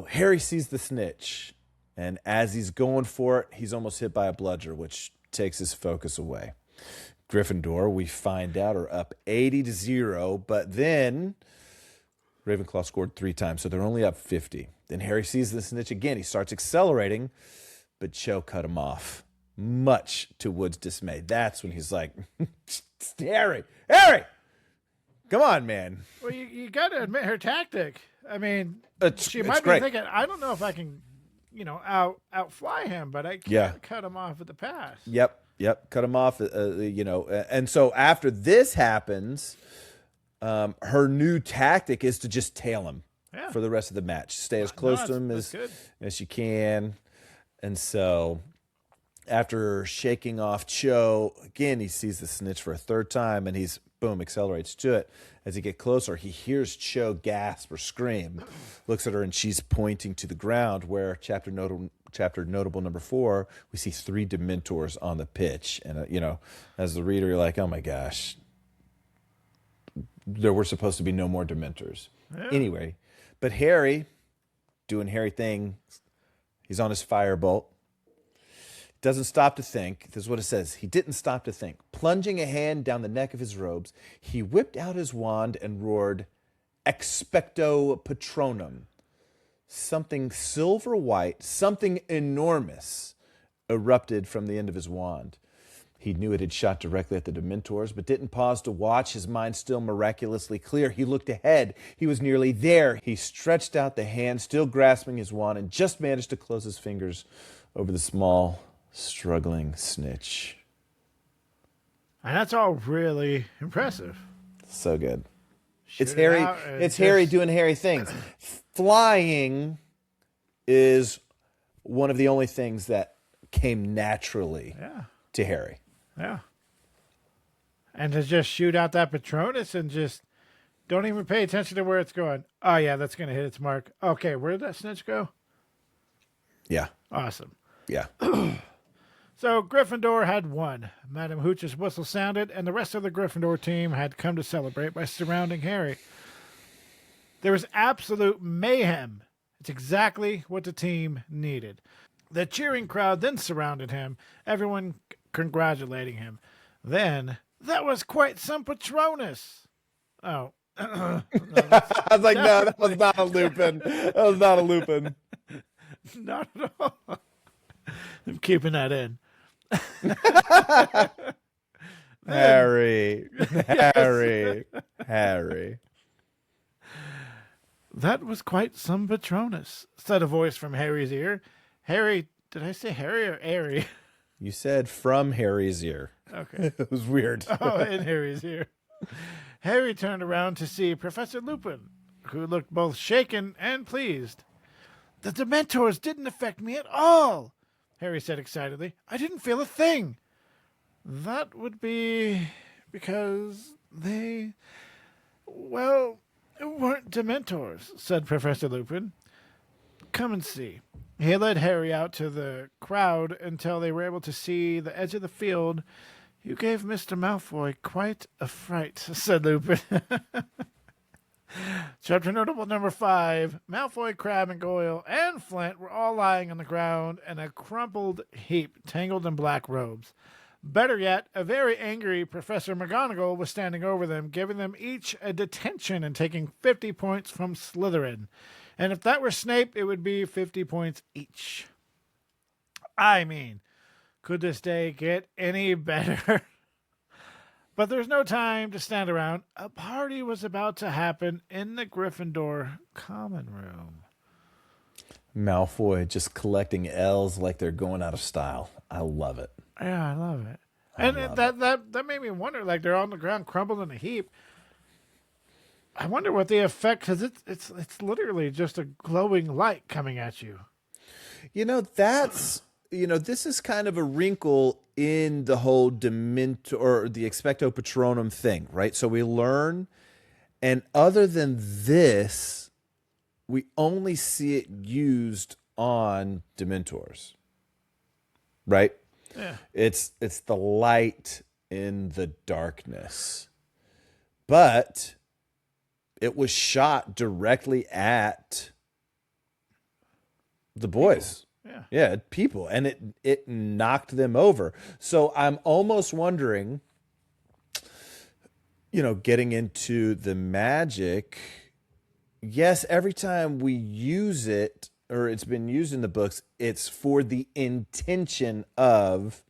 Harry sees the snitch, and as he's going for it, he's almost hit by a bludger, which takes his focus away. Gryffindor, we find out, are up 80-0, but then Ravenclaw scored 3 times, so they're only up 50. Then Harry sees the snitch again. He starts accelerating, but Cho cut him off, much to Wood's dismay. That's when he's like, Harry, come on, man. Well, you got to admit her tactic. I mean, she might be great. thinking, I don't know if I can, outfly him, but I can't cut him off at the pass. Yep, cut him off, And so after this happens, her new tactic is to just tail him for the rest of the match. Stay as close to him as you can. And so after shaking off Cho, again, he sees the snitch for a third time, and he's, boom, accelerates to it. As he gets closer, he hears Cho gasp or scream, looks at her, and she's pointing to the ground where Chapter Notable number 4, we see 3 Dementors on the pitch. And, as the reader, you're like, oh, my gosh. There were supposed to be no more Dementors. Yeah. Anyway, but Harry, doing Harry thing, he's on his Firebolt. Doesn't stop to think. This is what it says. He didn't stop to think. Plunging a hand down the neck of his robes, he whipped out his wand and roared, Expecto Patronum. Something silver white, something enormous, erupted from the end of his wand. He knew it had shot directly at the Dementors, but didn't pause to watch, his mind still miraculously clear. He looked ahead. He was nearly there. He stretched out the hand, still grasping his wand, and just managed to close his fingers over the small, struggling snitch. And that's all really impressive. So good. It's Harry. It's Harry doing Harry things. Flying is one of the only things that came naturally to Harry. Yeah. And to just shoot out that Patronus and just don't even pay attention to where it's going. Oh, yeah, that's going to hit its mark. Okay, where did that snitch go? Yeah. Awesome. Yeah. So Gryffindor had won. Madam Hooch's whistle sounded, and the rest of the Gryffindor team had come to celebrate by surrounding Harry. There was absolute mayhem. It's exactly what the team needed. The cheering crowd then surrounded him, everyone congratulating him. Then, that was quite some Patronus. Oh. I was like, no, that was not a Lupin. That was not a Lupin. Not at all. I'm keeping that in. Harry. That was quite some Patronus, said a voice from Harry's ear. Harry, did I say Harry or Airy? You said from Harry's ear. Okay. It was weird. Oh, in Harry's ear. Harry turned around to see Professor Lupin, who looked both shaken and pleased. The Dementors didn't affect me at all, Harry said excitedly. I didn't feel a thing. That would be because they, weren't Dementors, said Professor Lupin. Come and see. He led Harry out to the crowd until they were able to see the edge of the field. You gave Mr. Malfoy quite a fright, said Lupin. Chapter Notable number 5. Malfoy, Crabbe, and Goyle, and Flint were all lying on the ground in a crumpled heap, tangled in black robes. Better yet, a very angry Professor McGonagall was standing over them, giving them each a detention and taking 50 points from Slytherin. And if that were Snape, it would be 50 points each. I mean, could this day get any better? But there's no time to stand around. A party was about to happen in the Gryffindor common room. Malfoy just collecting L's like they're going out of style. I love it. Yeah, I love it. That made me wonder, like they're on the ground crumbled in a heap. I wonder what the effect, because it's literally just a glowing light coming at you. This is kind of a wrinkle in the whole Dementor or the Expecto Patronum thing, right? So we learn, and other than this, we only see it used on Dementors, right? Yeah. It's the light in the darkness. But it was shot directly at the boys. Yeah, people. And it knocked them over. So I'm almost wondering, getting into the magic, yes, every time we use it, or it's been used in the books, it's for the intention of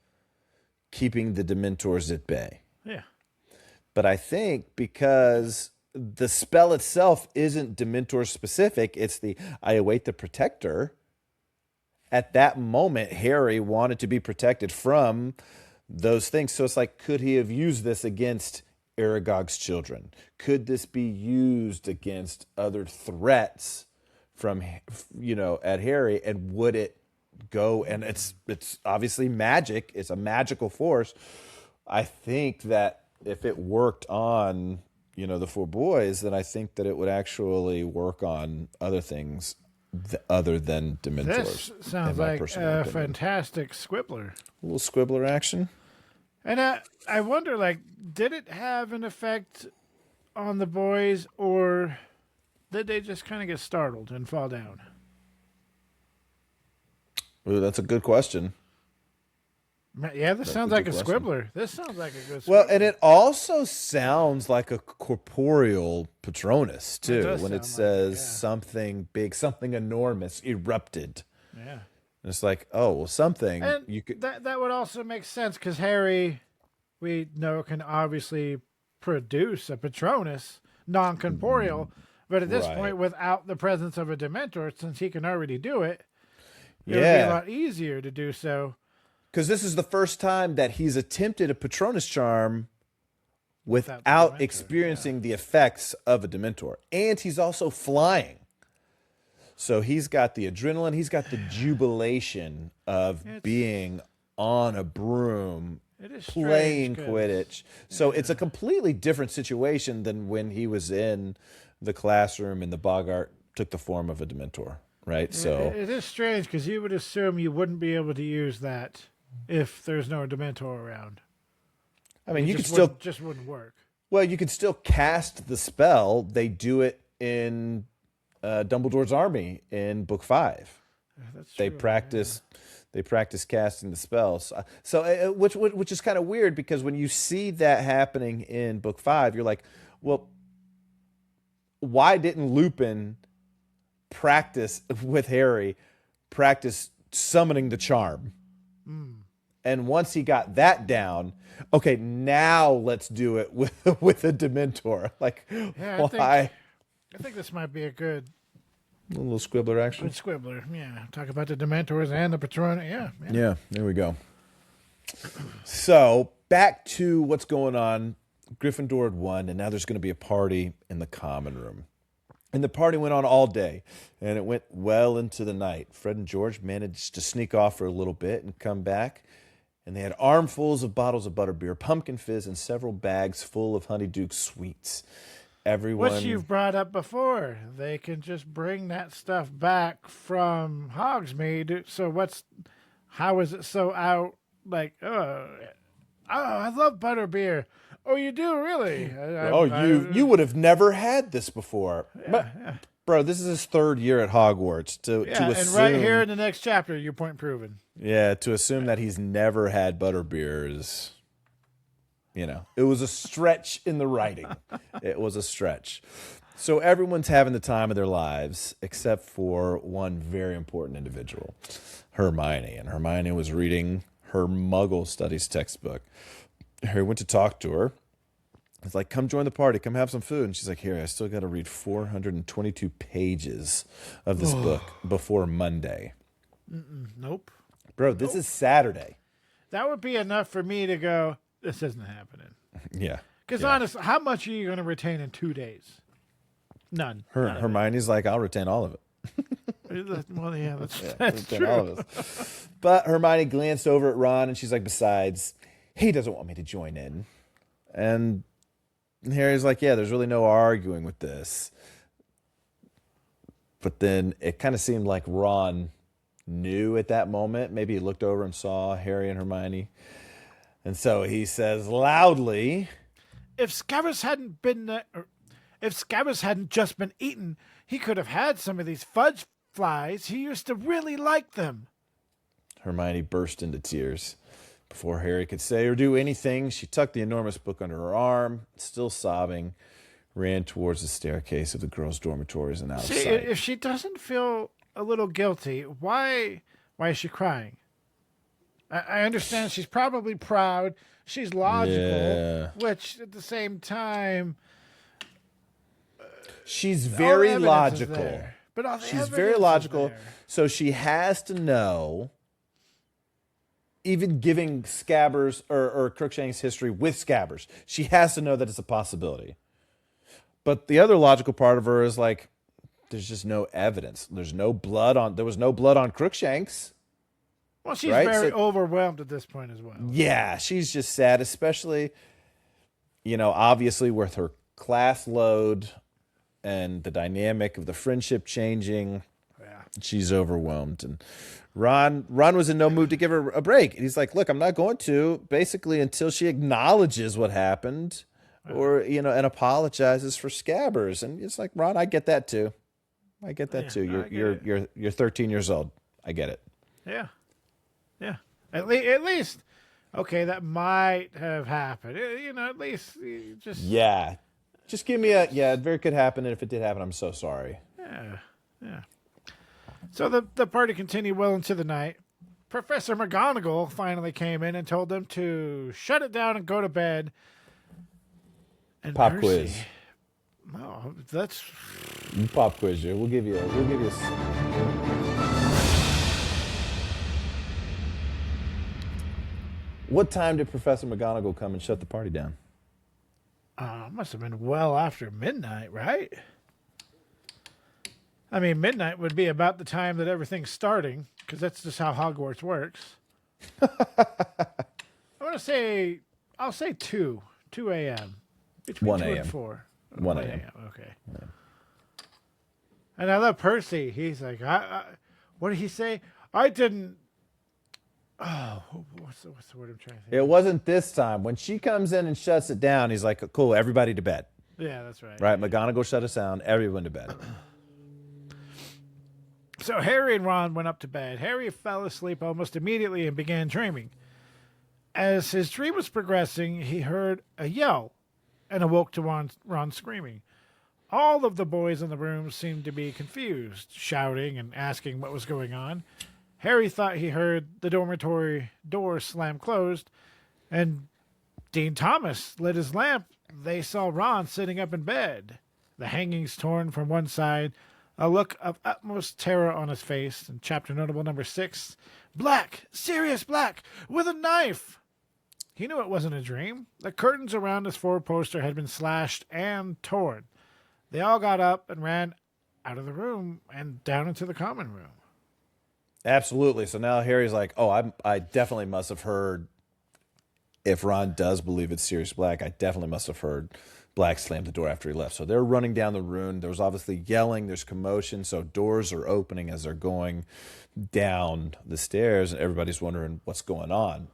keeping the Dementors at bay. Yeah. But I think because the spell itself isn't Dementor specific, it's the I await the protector. At that moment, Harry wanted to be protected from those things. So it's like, could he have used this against Aragog's children? Could this be used against other threats from, at Harry? And would it go? And it's obviously magic. It's a magical force. I think that if it worked on, the 4 boys, then I think that it would actually work on other things other than Dementors. This sounds like a fantastic Squibbler. A little Squibbler action. And I wonder, did it have an effect on the boys, or did they just kind of get startled and fall down? Ooh, that's a good question. Yeah, this sounds like a Squibbler. This sounds like a good Squibbler. Well, and it also sounds like a corporeal Patronus, too, when it says something big, something enormous erupted. Yeah. And it's like, oh, well, something. And you could... that would also make sense, because Harry, we know, can obviously produce a Patronus, non-corporeal, but at this point, without the presence of a Dementor, since he can already do it, it would be a lot easier to do so. Because this is the first time that he's attempted a Patronus charm without experiencing the effects of a Dementor. And he's also flying. So he's got the adrenaline. He's got the jubilation of being on a broom, playing Quidditch. So it's a completely different situation than when he was in the classroom and the Boggart took the form of a Dementor, right? So it is strange, because you would assume you wouldn't be able to use that if there's no Dementor around. I mean, just wouldn't work. Well, you could still cast the spell. They do it in Dumbledore's army in Book 5. That's they true, practice. They practice casting the spells. So which is kind of weird, because when you see that happening in Book 5, you're like, well, why didn't Lupin practice with Harry? Practice summoning the charm. And once he got that down, okay, now let's do it with a Dementor. Why? I think this might be a good... A little Squibbler action. Good Squibbler, yeah. Talk about the Dementors and the Patronus, Yeah, there we go. So, back to what's going on. Gryffindor had won, and now there's going to be a party in the common room. And the party went on all day, and it went well into the night. Fred and George managed to sneak off for a little bit and come back, and they had armfuls of bottles of butterbeer, pumpkin fizz, and several bags full of Honeydew sweets. everyone. Which you've brought up before. They can just bring that stuff back from Hogsmeade. So how is it so out? Like, I love butterbeer. Oh, you do really? You would have never had this before. Yeah. Bro, this is his third year at Hogwarts. To And assume, right here in the next chapter, your point proven. Yeah, to assume that he's never had butterbeer is, it was a stretch in the writing. It was a stretch. So everyone's having the time of their lives, except for one very important individual, Hermione. And Hermione was reading her Muggle studies textbook. Harry went to talk to her. It's like, come join the party. Come have some food. And she's like, Harry, I still got to read 422 pages of this book before Monday. Nope. Bro, this is Saturday. That would be enough for me to go, this isn't happening. Yeah. Because honestly, how much are you going to retain in 2 days? None. Hermione's like, I'll retain all of it. Well, yeah, that's true. All of us. But Hermione glanced over at Ron and she's like, besides, he doesn't want me to join in. And Harry's like, yeah, there's really no arguing with this. But then it kind of seemed like Ron knew at that moment. Maybe he looked over and saw Harry and Hermione. And so he says loudly, if Scabbers hadn't just been eaten, he could have had some of these fudge flies. He used to really like them. Hermione burst into tears. Before Harry could say or do anything, she tucked the enormous book under her arm, still sobbing, ran towards the staircase of the girls' dormitories and out of sight. If she doesn't feel a little guilty, why is she crying? I understand she's probably proud. She's logical, which at the same time... she's very logical. But she's very logical, so she has to know... even giving Scabbers or Crookshank's history with Scabbers, she has to know that it's a possibility. But the other logical part of her is like, there's just no evidence. There was no blood on Crookshanks. Well, she's very overwhelmed at this point as well. Yeah, she's just sad, especially, obviously with her class load and the dynamic of the friendship changing. Yeah. She's overwhelmed. And Ron was in no mood to give her a break. And he's like, look, I'm not going to, basically until she acknowledges what happened or, and apologizes for Scabbers. And it's like, Ron, I get that too. You're 13 years old. I get it. Yeah. Yeah. At least, okay, that might have happened. At least just... yeah. Just give me it very could happen. And if it did happen, I'm so sorry. Yeah. Yeah. So the party continued well into the night. Professor McGonagall finally came in and told them to shut it down and go to bed. And pop quiz. Oh, that's... pop quiz you. We'll give you What time did Professor McGonagall come and shut the party down? Must have been well after midnight, right? I mean, midnight would be about the time that everything's starting, because that's just how Hogwarts works. I'll say 2 a.m. Between 1 2 a.m. and 4. 1 a.m. Okay. Yeah. And I love Percy. He's like, what did he say? I didn't... Oh, what's the word I'm trying to think? It wasn't this time. When she comes in and shuts it down, he's like, cool, everybody to bed. Yeah, that's right. Right, McGonagall shut us down, everyone to bed. So Harry and Ron went up to bed. Harry fell asleep almost immediately and began dreaming. As his dream was progressing, he heard a yell and awoke to Ron screaming. All of the boys in the room seemed to be confused, shouting and asking what was going on. Harry thought he heard the dormitory door slam closed, and Dean Thomas lit his lamp. They saw Ron sitting up in bed, the hangings torn from one side, a look of utmost terror on his face. And chapter notable number 6, Black, Sirius Black, with a knife. He knew it wasn't a dream. The curtains around his four-poster had been slashed and torn. They all got up and ran out of the room and down into the common room. Absolutely. So now Harry's like, oh, I definitely must have heard, if Ron does believe it's Sirius Black, I definitely must have heard Black slammed the door after he left. So they're running down the room. There's obviously yelling. There's commotion. So doors are opening as they're going down the stairs, and everybody's wondering what's going on.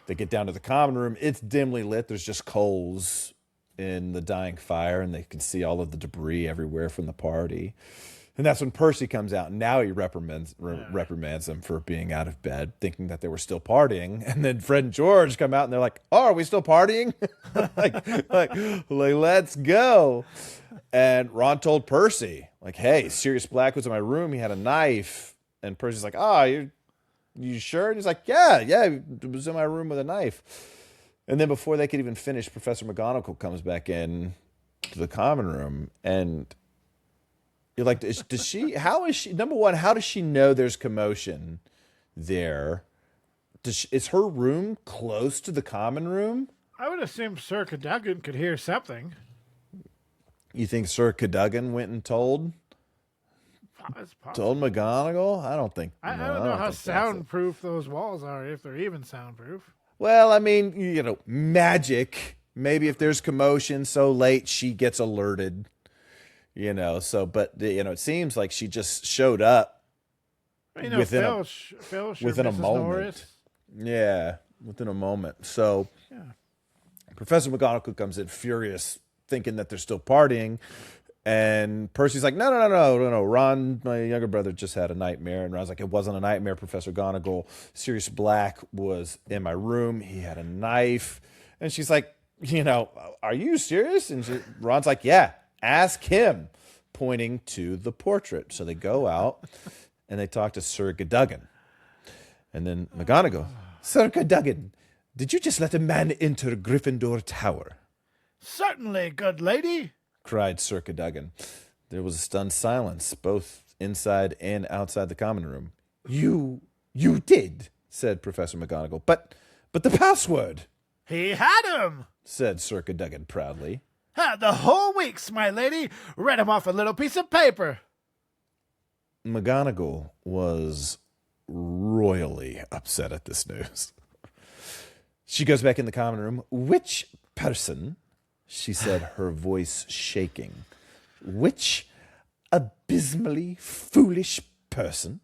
They get down to the common room. It's dimly lit. There's just coals in the dying fire, and they can see all of the debris everywhere from the party. And that's when Percy comes out. And now he reprimands them for being out of bed, thinking that they were still partying. And then Fred and George come out, and they're like, "Oh, are we still partying? like, let's go." And Ron told Percy, like, "Hey, Sirius Black was in my room. He had a knife." And Percy's like, "Oh, you sure?" And he's like, yeah, it was in my room with a knife. And then before they could even finish, Professor McGonagall comes back in to the common room, and you're like, how is she, number one, how does she know there's commotion there? Is her room close to the common room? I would assume Sir Cadogan could hear something. You think Sir Cadogan went and told McGonagall? I don't think. I don't know how soundproof those walls are, if they're even soundproof. Well, I mean, magic. Maybe if there's commotion so late, she gets alerted. But it seems like she just showed up within a moment. Norris. Yeah, within a moment. So Professor McGonagall comes in furious, thinking that they're still partying. And Percy's like, no. Ron, my younger brother, just had a nightmare. And Ron's like, it wasn't a nightmare, Professor McGonagall. Sirius Black was in my room. He had a knife. And she's like, are you serious? And Ron's like, yeah, ask him, pointing to the portrait. So they go out and they talk to Sir Cadogan. And then McGonagall, Sir Cadogan, did you just let a man enter Gryffindor Tower? Certainly, good lady, cried Sir Cadogan. There was a stunned silence, both inside and outside the common room. You did, said Professor McGonagall. But the password. He had him, said Sir Cadogan proudly. Had the whole weeks, my lady. Read him off a little piece of paper. McGonagall was royally upset at this news. She goes back in the common room. Which person, she said, her voice shaking, which abysmally foolish person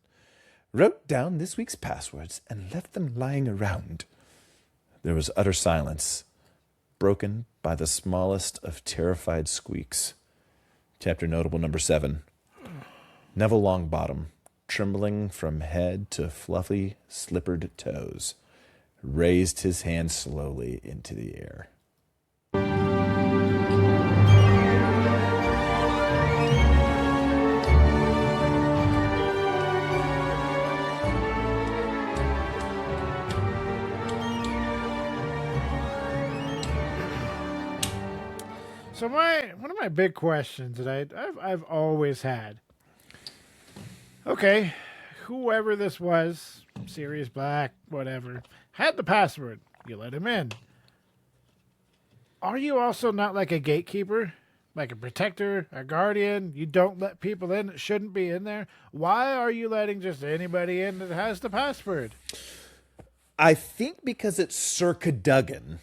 wrote down this week's passwords and left them lying around? There was utter silence, broken by the smallest of terrified squeaks. Chapter Notable number 7. Neville Longbottom, trembling from head to fluffy, slippered toes, raised his hand slowly into the air. So one of my big questions that I've always had. Okay, whoever this was, Sirius Black, whatever, had the password. You let him in. Are you also not like a gatekeeper? Like a protector, a guardian? You don't let people in that shouldn't be in there? Why are you letting just anybody in that has the password? I think because it's Sir Cadogan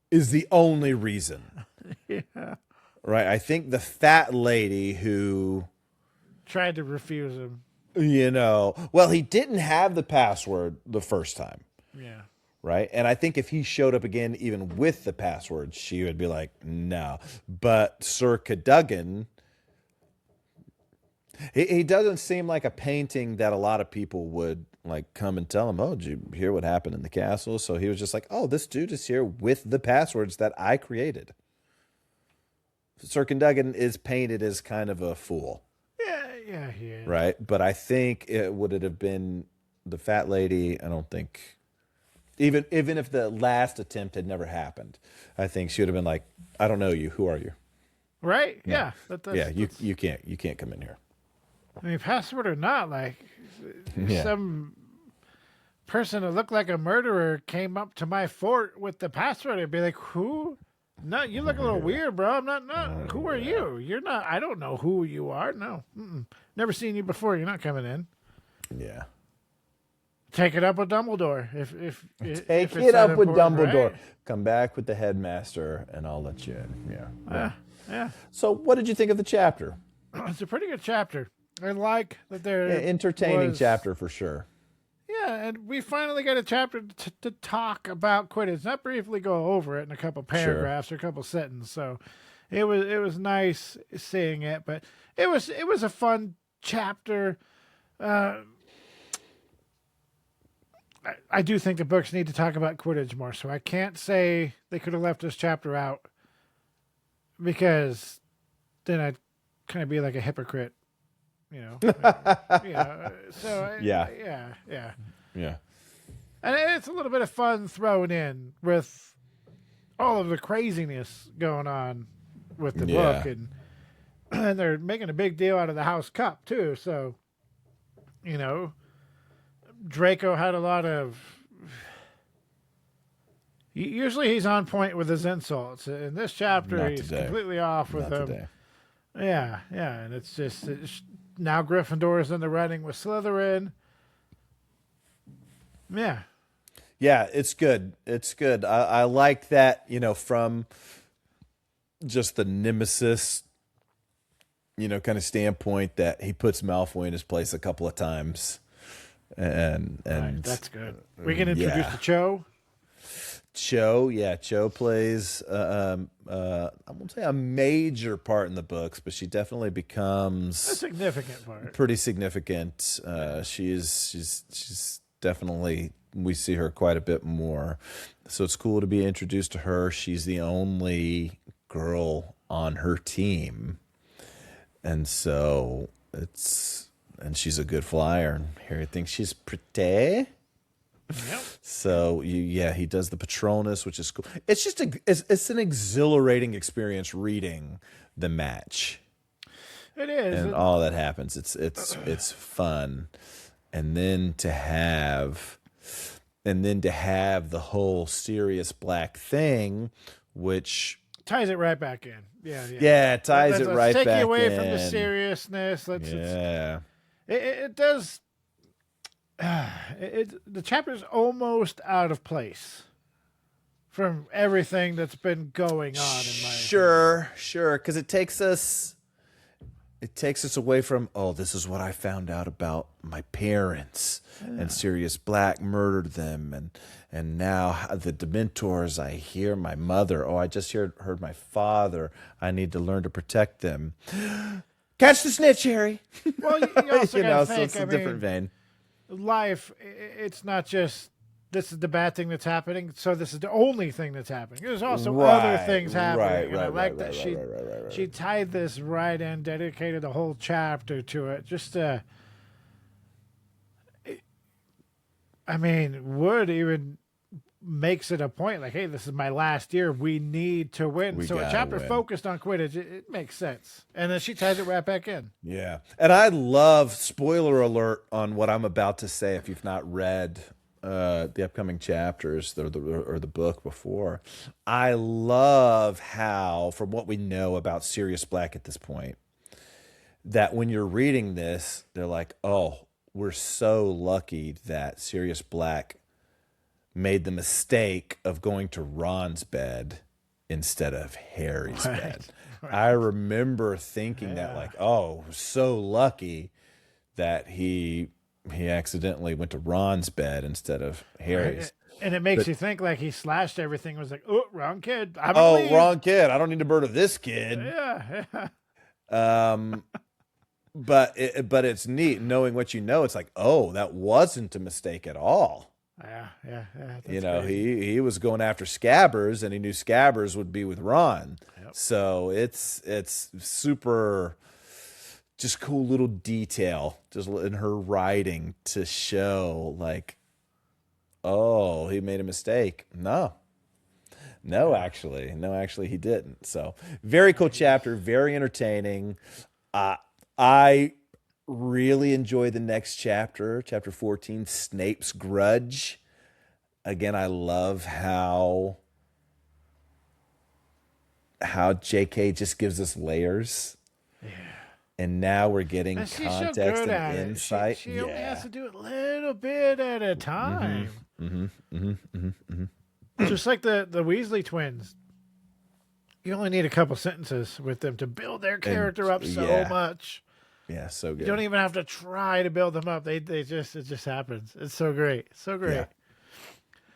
is the only reason. Yeah. Right? I think the fat lady who tried to refuse him. Well, he didn't have the password the first time. Yeah. Right? And I think if he showed up again, even with the password, she would be like, no. But Sir Cadogan, he doesn't seem like a painting that a lot of people would like come and tell him, oh, did you hear what happened in the castle? So he was just like, oh, this dude is here with the passwords that I created. Sir Cadogan is painted as kind of a fool. Yeah, he is. Right? But I think would it have been the fat lady? I don't think, even if the last attempt had never happened, I think she would have been like, I don't know you. Who are you? Right? No. Yeah. You can't come in here. I mean, password or not, like Yeah. some person that looked like a murderer came up to my fort with the password. I'd be like, who? No, you look a little weird, bro. I'm not. Who are you? You're not. I don't know who you are. No. Never seen you before. You're not coming in. Yeah. Take it up with Dumbledore Take if it's it that up with important, Dumbledore. right? Come back with the headmaster, and I'll let you in. Yeah. Yeah, yeah. So, what did you think of the chapter? It's a pretty good chapter. I like that there Entertaining was. chapter for sure. Yeah, and we finally got a chapter to talk about Quidditch, not briefly go over it in a couple Sure. paragraphs or a couple sentences. So it was nice seeing it, but it was a fun chapter. Uh, I do think the books need to talk about Quidditch more, so I can't say they could have left this chapter out because then I'd kind of be like a hypocrite, you know. Yeah. So Yeah. yeah. Yeah. And it's a little bit of fun thrown in with all of the craziness going on with the Yeah. book, and they're making a big deal out of the House Cup too. So, you know, Draco had a lot of. Usually he's on point with his insults. In this chapter, Not he's today. completely off with Not them. today. Yeah, and it's now Gryffindor is in the running with Slytherin. Yeah, Yeah, it's good. It's good. I like that, from just the nemesis, kind of standpoint that he puts Malfoy in his place a couple of times. And right, that's good. We can introduce the Cho. Cho plays I won't say a major part in the books, but she definitely A becomes significant part. pretty significant. She's definitely, we see her quite a bit more, so it's cool to be introduced to her. She's the only girl on her team, and so and she's a good flyer. And Harry thinks she's pretty. Yep. So he does the Patronus, which is cool. It's just it's an exhilarating experience reading the match It is. and all that happens. It's fun, and then to have the whole Sirius Black thing, which Ties it right back in. Yeah. it ties it Let's right take back you away in. from the seriousness. Yeah, It does. The chapter's almost out of place from everything that's been going on in my sure, because it takes us away from, oh, this is what I found out about my parents, and Sirius Black murdered them, and now the Dementors, I hear my mother, oh, I just heard my father, I need to learn to protect them. Catch the snitch, Harry. Well, you also gotta So think, it's a different vein. life, it's not just this is the bad thing that's happening, so this is the only thing that's happening. There's also other things happening. And I like that she tied this right in, dedicated the whole chapter to it. Just Wood even makes it a point like, hey, this is my last year. We need to win. So a chapter focused on Quidditch, it makes sense. And then she ties it right back in. Yeah. And I love, spoiler alert on what I'm about to say if you've not read the upcoming chapters or the book before. I love how, from what we know about Sirius Black at this point, that when you're reading this, they're like, oh, we're so lucky that Sirius Black made the mistake of going to Ron's bed instead of Harry's bed. Right. I remember thinking that, like, oh, so lucky that he accidentally went to Ron's bed instead of Harry's. And it makes you think like he slashed everything. Was like, oh, wrong kid. Wrong kid. I don't need to murder this kid. Yeah. But it's neat knowing what you know. It's like, oh, that wasn't a mistake at all. Yeah. He was going after Scabbers, and he knew Scabbers would be with Ron. Yep. So it's super, just cool little detail just in her writing to show like, oh, he made a mistake. No, actually he didn't. So very cool chapter, very entertaining. I really enjoy the next chapter, chapter 14, Snape's Grudge. Again, I love how JK just gives us layers. Yeah. and now we're getting And she's so context good at and it. insight. She only has to do it a little bit at a time. Just like the Weasley twins. You only need a couple sentences with them to build their character up so much. Yeah, so good. You don't even have to try to build them up. It just happens. It's so great. So great. Yeah.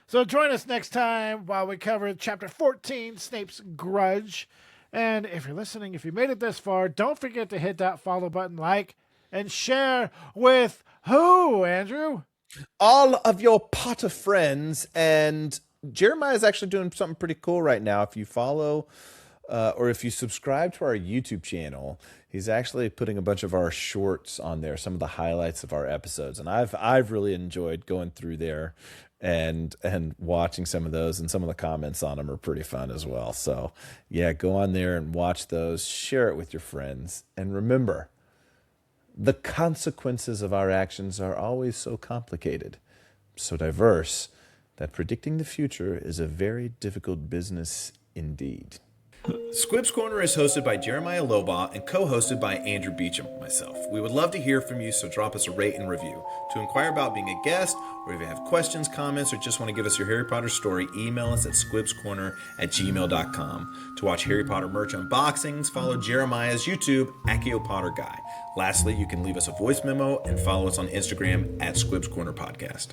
So join us next time while we cover Chapter 14, Snape's Grudge. And if you're listening, if you made it this far, don't forget to hit that follow button, like, and share with who, Andrew? All of your Potter friends. And Jeremiah is actually doing something pretty cool right now. If you follow or if you subscribe to our YouTube channel, he's actually putting a bunch of our shorts on there, some of the highlights of our episodes. And I've really enjoyed going through there and watching some of those, and some of the comments on them are pretty fun as well. So yeah, go on there and watch those, share it with your friends. And remember, the consequences of our actions are always so complicated, so diverse, that predicting the future is a very difficult business indeed. Squibs Corner is hosted by Jeremiah Lobaugh and co-hosted by Andrew Beecham, myself. We would love to hear from you, so drop us a rate and review. To inquire about being a guest, or if you have questions, comments, or just want to give us your Harry Potter story, email us at squibscorner@gmail.com. To watch Harry Potter merch unboxings, follow Jeremiah's YouTube, Accio Potter Guy. Lastly, you can leave us a voice memo and follow us on Instagram at Squibs Corner Podcast.